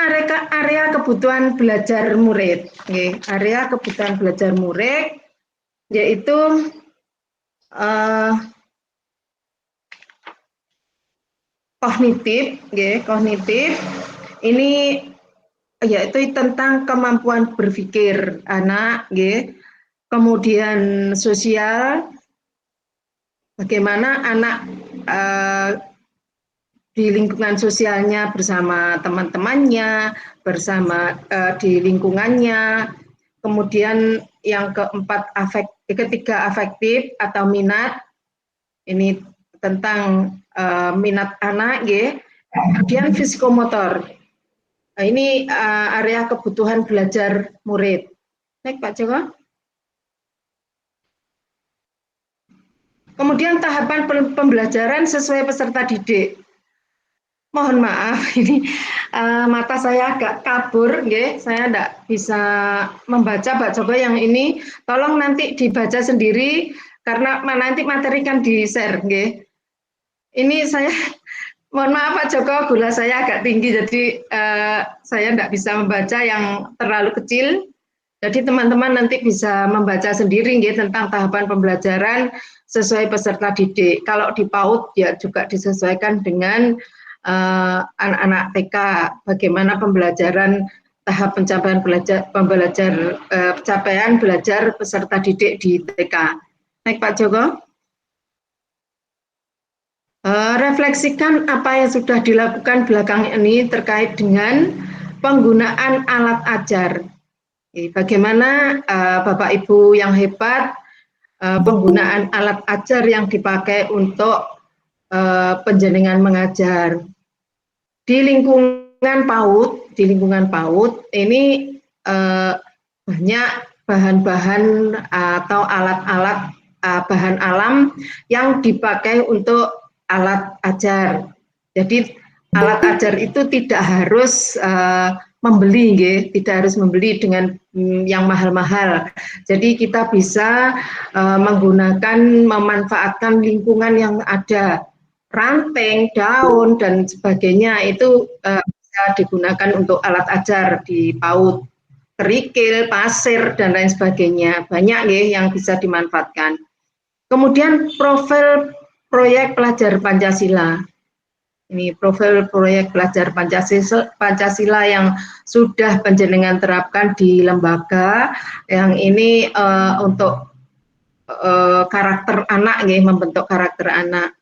area kebutuhan belajar murid, area kebutuhan belajar murid yaitu kognitif, kognitif ini yaitu tentang kemampuan berpikir anak, kemudian sosial, bagaimana anak di lingkungan sosialnya bersama teman-temannya, bersama di lingkungannya. Kemudian yang keempat ketiga afektif atau minat, ini tentang minat anak, kemudian psikomotor. Nah, ini area kebutuhan belajar murid. Baik Pak Joko. Kemudian tahapan pembelajaran sesuai peserta didik. Mohon maaf, ini mata saya agak kabur, saya tidak bisa membaca Pak Joko yang ini. Tolong nanti dibaca sendiri karena nanti materi kan di-share, Ini saya, mohon maaf Pak Joko, gula saya agak tinggi, jadi saya tidak bisa membaca yang terlalu kecil. Jadi teman-teman nanti bisa membaca sendiri tentang tahapan pembelajaran sesuai peserta didik. Kalau di PAUD ya juga disesuaikan dengan anak-anak TK, bagaimana pembelajaran tahap pencapaian pencapaian belajar peserta didik di TK. Baik Pak Joko. Refleksikan apa yang sudah dilakukan belakangan ini terkait dengan penggunaan alat ajar. Bagaimana Bapak Ibu yang hebat, penggunaan alat ajar yang dipakai untuk penjenengan mengajar. Di lingkungan PAUD ini banyak bahan-bahan atau alat-alat bahan alam yang dipakai untuk alat ajar. Jadi alat ajar itu tidak harus membeli, tidak harus membeli dengan yang mahal-mahal. Jadi kita bisa memanfaatkan lingkungan yang ada, ranting, daun dan sebagainya itu bisa digunakan untuk alat ajar di PAUD, kerikil, pasir dan lain sebagainya. Banyak yang bisa dimanfaatkan. Kemudian profil proyek pelajar Pancasila. Ini profil proyek pelajar Pancasila yang sudah panjenengan terapkan di lembaga. Yang ini untuk karakter anak, membentuk karakter anak.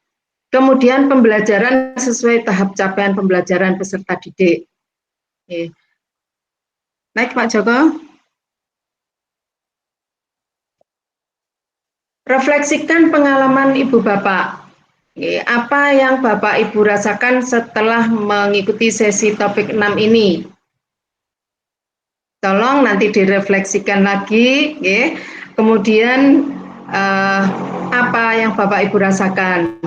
Kemudian pembelajaran sesuai tahap capaian pembelajaran peserta didik. Baik Pak Joko. Refleksikan pengalaman Ibu Bapak. Apa yang Bapak Ibu rasakan setelah mengikuti sesi topik 6 ini? Tolong nanti direfleksikan lagi. Kemudian apa yang Bapak Ibu rasakan?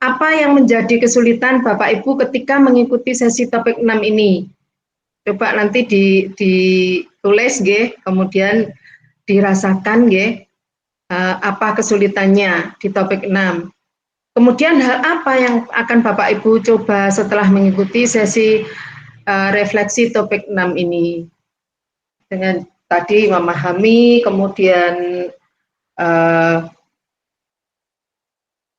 Apa yang menjadi kesulitan Bapak Ibu ketika mengikuti sesi topik 6 ini? Coba nanti ditulis, kemudian dirasakan, apa kesulitannya di topik 6. Kemudian hal apa yang akan Bapak Ibu coba setelah mengikuti sesi refleksi topik 6 ini? Dengan tadi memahami, kemudian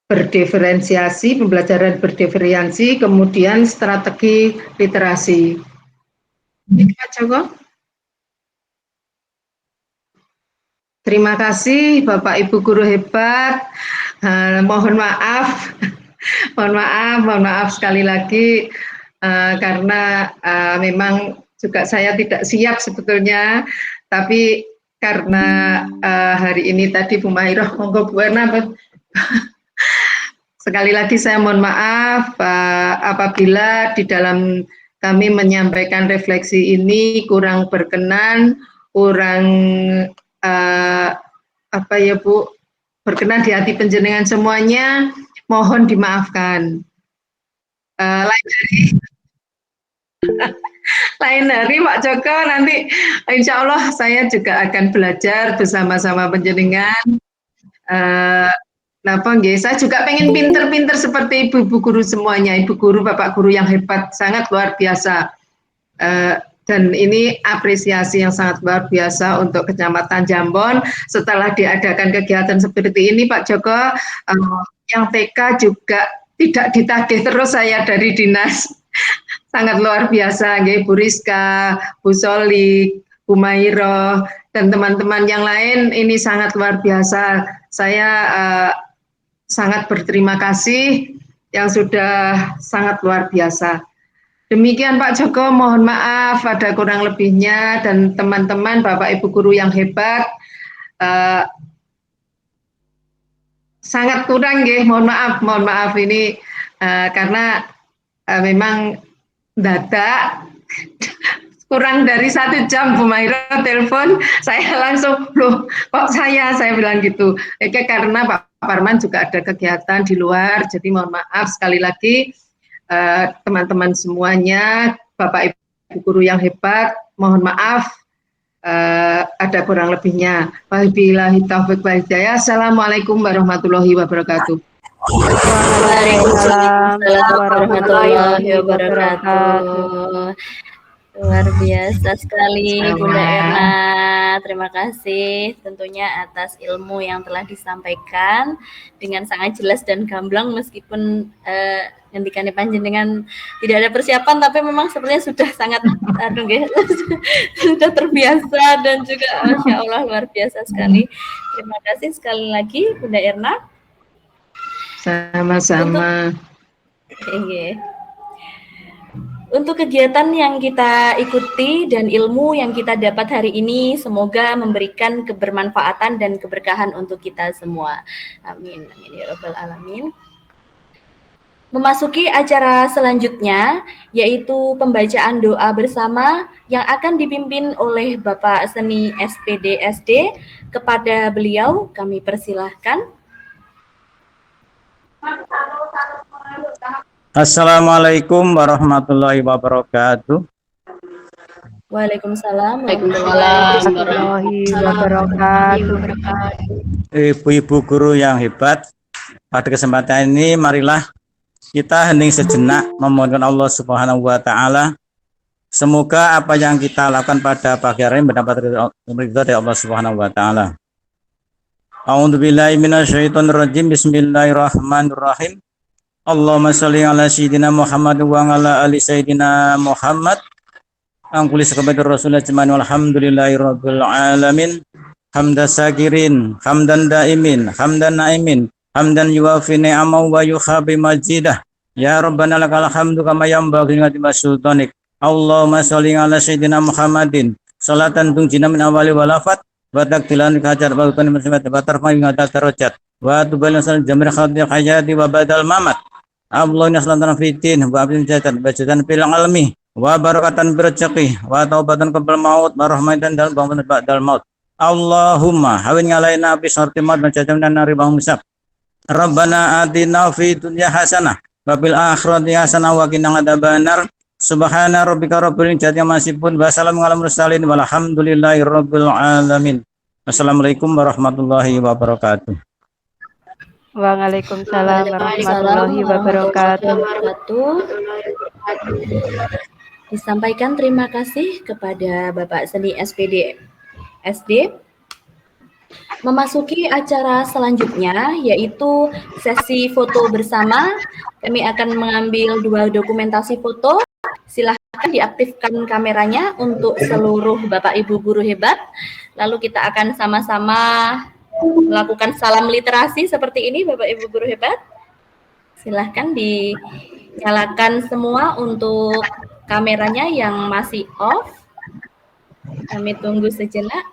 berdiferensiasi, pembelajaran berdiferensiasi, kemudian strategi literasi. Ini Pak Joko. Terima kasih Bapak Ibu guru hebat. Mohon maaf, mohon maaf sekali lagi karena memang juga saya tidak siap sebetulnya, tapi karena hari ini tadi Bu Mahiroh, monggo Bu Erna. Sekali lagi saya mohon maaf apabila di dalam kami menyampaikan refleksi ini kurang berkenan, kurang apa ya Bu, berkenan di hati panjenengan semuanya, mohon dimaafkan. Lain hari Pak Joko, nanti insya Allah saya juga akan belajar bersama-sama panjenengan. Saya juga pengen pinter-pinter seperti ibu-ibu guru semuanya, ibu guru, bapak guru yang hebat, sangat luar biasa. Dan ini apresiasi yang sangat luar biasa untuk Kecamatan Jambon. Setelah diadakan kegiatan seperti ini, Pak Joko, yang TK juga tidak ditagih terus saya dari dinas. Sangat luar biasa, Bu Rizka, Bu Solik, Bu Mahiroh, dan teman-teman yang lain, ini sangat luar biasa. Saya sangat berterima kasih yang sudah sangat luar biasa. Demikian Pak Joko, mohon maaf ada kurang lebihnya, dan teman-teman Bapak Ibu guru yang hebat, sangat kurang mohon maaf ini karena memang dadak kurang dari 1 jam Bu Mahiroh telepon, saya langsung, loh kok saya bilang gitu. Karena Pak Parman juga ada kegiatan di luar, jadi mohon maaf sekali lagi teman-teman semuanya, Bapak Ibu guru yang hebat, mohon maaf ada kurang lebihnya. Wabillahi taufiq wal hidayah. Assalamualaikum warahmatullahi wabarakatuh. Waalaikumsalam warahmatullahi wabarakatuh. Luar biasa sekali Bunda Erna, terima kasih tentunya atas ilmu yang telah disampaikan dengan sangat jelas dan gamblang, meskipun ngendikannya panjenengan tidak ada persiapan, tapi memang sebenarnya sudah sangat sudah terbiasa dan juga Masya Allah luar biasa sekali. Terima kasih sekali lagi Bunda Erna. Sama-sama. Untuk kegiatan yang kita ikuti dan ilmu yang kita dapat hari ini, semoga memberikan kebermanfaatan dan keberkahan untuk kita semua. Amin. Amin ya Rabbal Alamin. Memasuki acara selanjutnya, yaitu pembacaan doa bersama yang akan dipimpin oleh Bapak Seni SPD SD. Kepada beliau, kami persilahkan. Assalamualaikum warahmatullahi wabarakatuh. Waalaikumsalam warahmatullahi wabarakatuh. Ibu-ibu guru yang hebat, pada kesempatan ini marilah kita hening sejenak memohonkan Allah Subhanahu wa taala. Semoga apa yang kita lakukan pada pagi hari ini mendapat ridha dari Allah Subhanahu wa taala. A'udzubillahi minasyaitonirrajim. Bismillahirrahmanirrahim. Allahumma sholli ala sayyidina Muhammad wa ala ali sayyidina Muhammad. Angkuli sekabatir Rasulullah jemaah walhamdulillahi rabbil alamin. Hamdan sakirin, hamdan daimin, hamdan naimin, hamdan yuwafi ni'amahu wa yukhabi majidah. Ya Rabbana lakal hamdu kama yanbaghi li sultanik. Allahumma sholli ala sayyidina Muhammadin. Salatan tunjina min awali walafat wa takdilan kajar wa utani muslimat wa tarfa'in hadal darajat wa tubalin sal jamir khadir hayati wa badal mamat. Allah naslatan fitin wa abdin jatan bajadan fil almi wa barakatan birjaqi wa taubatan qabla maut wa rahmatan dal bangun ba'dal maut. Allahumma hawin alaina bi syarti maut wa jajamna nari bang musab. Rabbana atina fid dunya hasanah wa fil akhirati hasanah wa qina adzabannar. Subhana rabbika rabbil izzati amma yasifun wa salamun alal mursalin walhamdulillahi rabbil alamin. Assalamualaikum warahmatullahi wabarakatuh. Waalaikumsalam warahmatullahi wabarakatuh. Disampaikan terima kasih kepada Bapak Seni SPD SD. memasuki acara selanjutnya, yaitu sesi foto bersama. Kami akan mengambil 2 dokumentasi foto. Silahkan diaktifkan kameranya untuk seluruh Bapak Ibu guru hebat. Lalu kita akan sama-sama melakukan salam literasi seperti ini, Bapak Ibu guru hebat. Silahkan dinyalakan semua untuk kameranya yang masih off. Kami tunggu sejenak.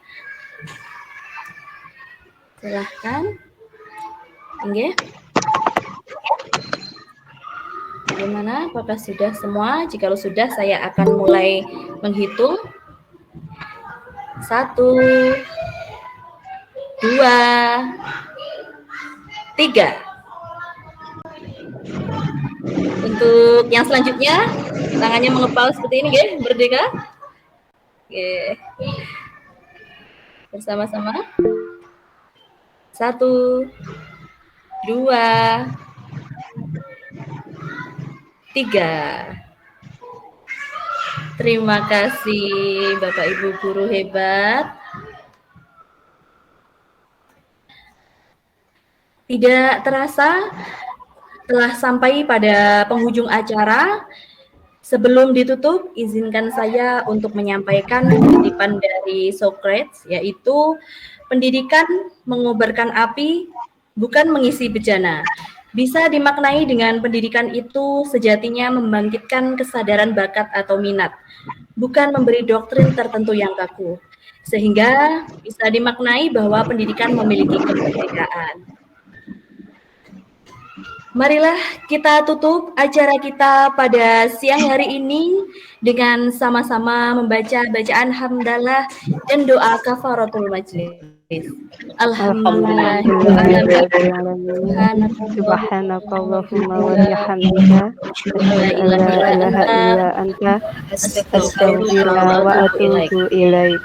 Silahkan. Oke. Bagaimana? Apakah sudah semua? Jikalau sudah, saya akan mulai menghitung. 1, 2, 3. Untuk yang selanjutnya, tangannya mengepal seperti ini, ya, merdeka. Oke. Bersama-sama. 1, 2, 3. Terima kasih Bapak Ibu guru hebat. Tidak terasa telah sampai pada penghujung acara. Sebelum ditutup, izinkan saya untuk menyampaikan kutipan dari Socrates, yaitu pendidikan mengobarkan api, bukan mengisi bejana. Bisa dimaknai dengan pendidikan itu sejatinya membangkitkan kesadaran bakat atau minat, bukan memberi doktrin tertentu yang kaku. Sehingga bisa dimaknai bahwa pendidikan memiliki kemerdekaan. Marilah kita tutup acara kita pada siang hari ini dengan sama-sama membaca bacaan hamdalah dan doa kafaratul majlis. Subhanakallahumma wa bihamdika asyhadu an la ilaha illa anta astaghfiruka wa atubu ilaik.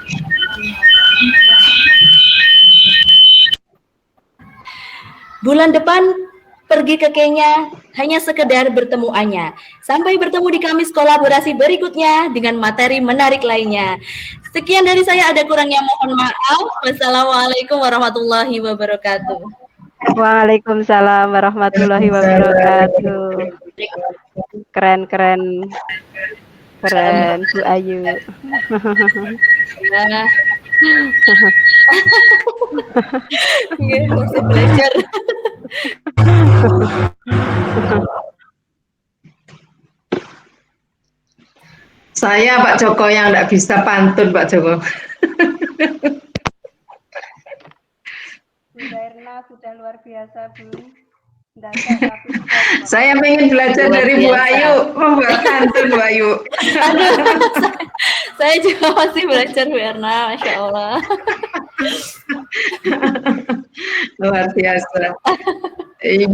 Bulan depan pergi ke Kenya hanya sekedar bertemu Anya. Sampai bertemu di Kamis kolaborasi berikutnya dengan materi menarik lainnya. Sekian dari saya, ada kurangnya mohon maaf. Wassalamualaikum warahmatullahi wabarakatuh. Waalaikumsalam warahmatullahi wabarakatuh. Keren Bu Ayu. Nah. Masih belajar. Saya Pak Joko yang tidak bisa pantun, Pak Joko. Bu Erna sudah luar biasa, Bu. Saya pengen belajar dari Bu Ayu, membuat pantun Bu Ayu. Aduh, saya juga masih belajar Bu Erna, Masya Allah. Luar biasa. Iya,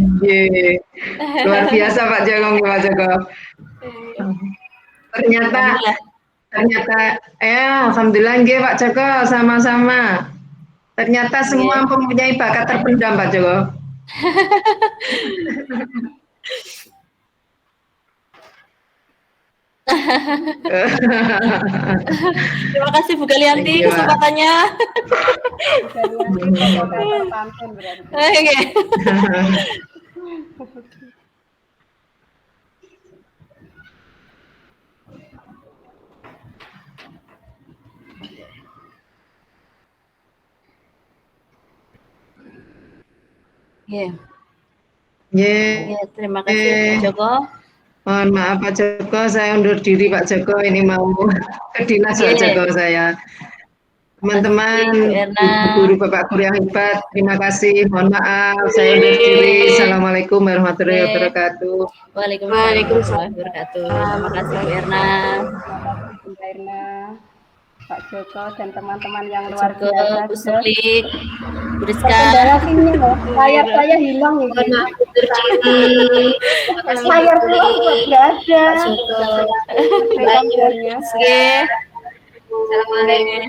luar biasa Pak Joko. Ternyata alhamdulillah nggih Pak Joko, sama-sama. Ternyata semua mempunyai bakat terpendam Pak Joko. Terima kasih Bu Galianti kesempatannya. Oke. Terima kasih Pak Joko. Mohon maaf Pak Joko, saya undur diri Pak Joko, ini mau ke dinas Pak Joko saya. Teman-teman, guru Bapak guru yang hebat, terima kasih. Mohon maaf, saya undur diri. Assalamualaikum warahmatullahi wabarakatuh. Waalaikumsalam warahmatullahi wabarakatuh. Terima kasih Bu Erna. Bu Erna, Pak Joko dan teman-teman yang luar biasa. Bu Sulik, Bu Rizka. Layar saya hilang ya. Layar saya nggak ada. Assalamualaikum.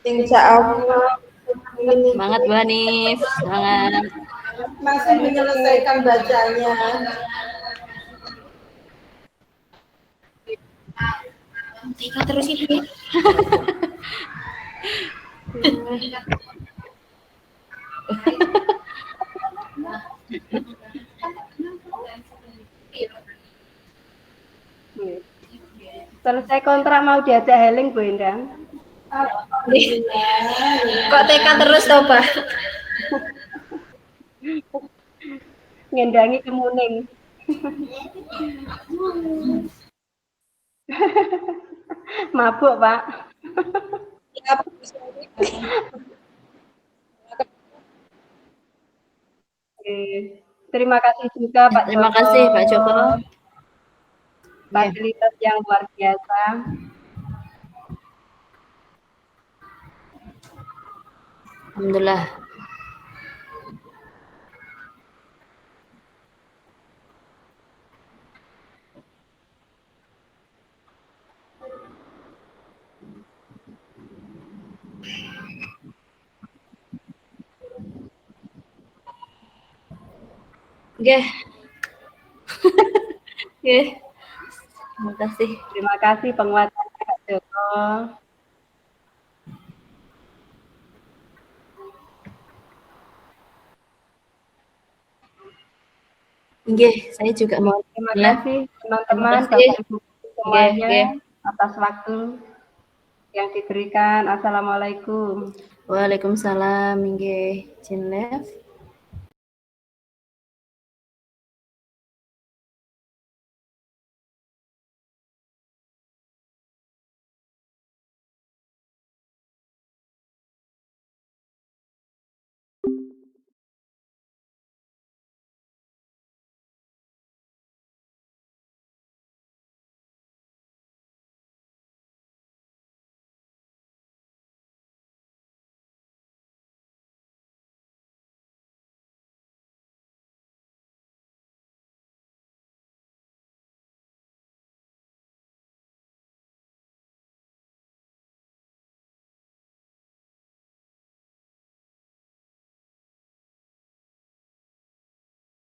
Insya Allah. Semangat Bu Hanif, semangat. Masih menyelesaikan bacanya. TK terus ini. Selesai kontrak mau diajak healing Bu Endang. Kok TK terus toh, Pak? Ngendangi kemuning. Mabuk, Pak. Oke. Terima kasih juga Pak Terima Joko. kasih Pak Joko. Fasilitas yang luar biasa. Alhamdulillah. Oke. Oke. Terima kasih. Terima kasih penguatannya Pak Joko. Nggih, saya juga mau Terima ya. kasih teman-teman, Terima kasih. Bapak Ibu semuanya Nggih. atas waktu yang diberikan. Assalamualaikum. Waalaikumsalam. Nggih, Jinlev.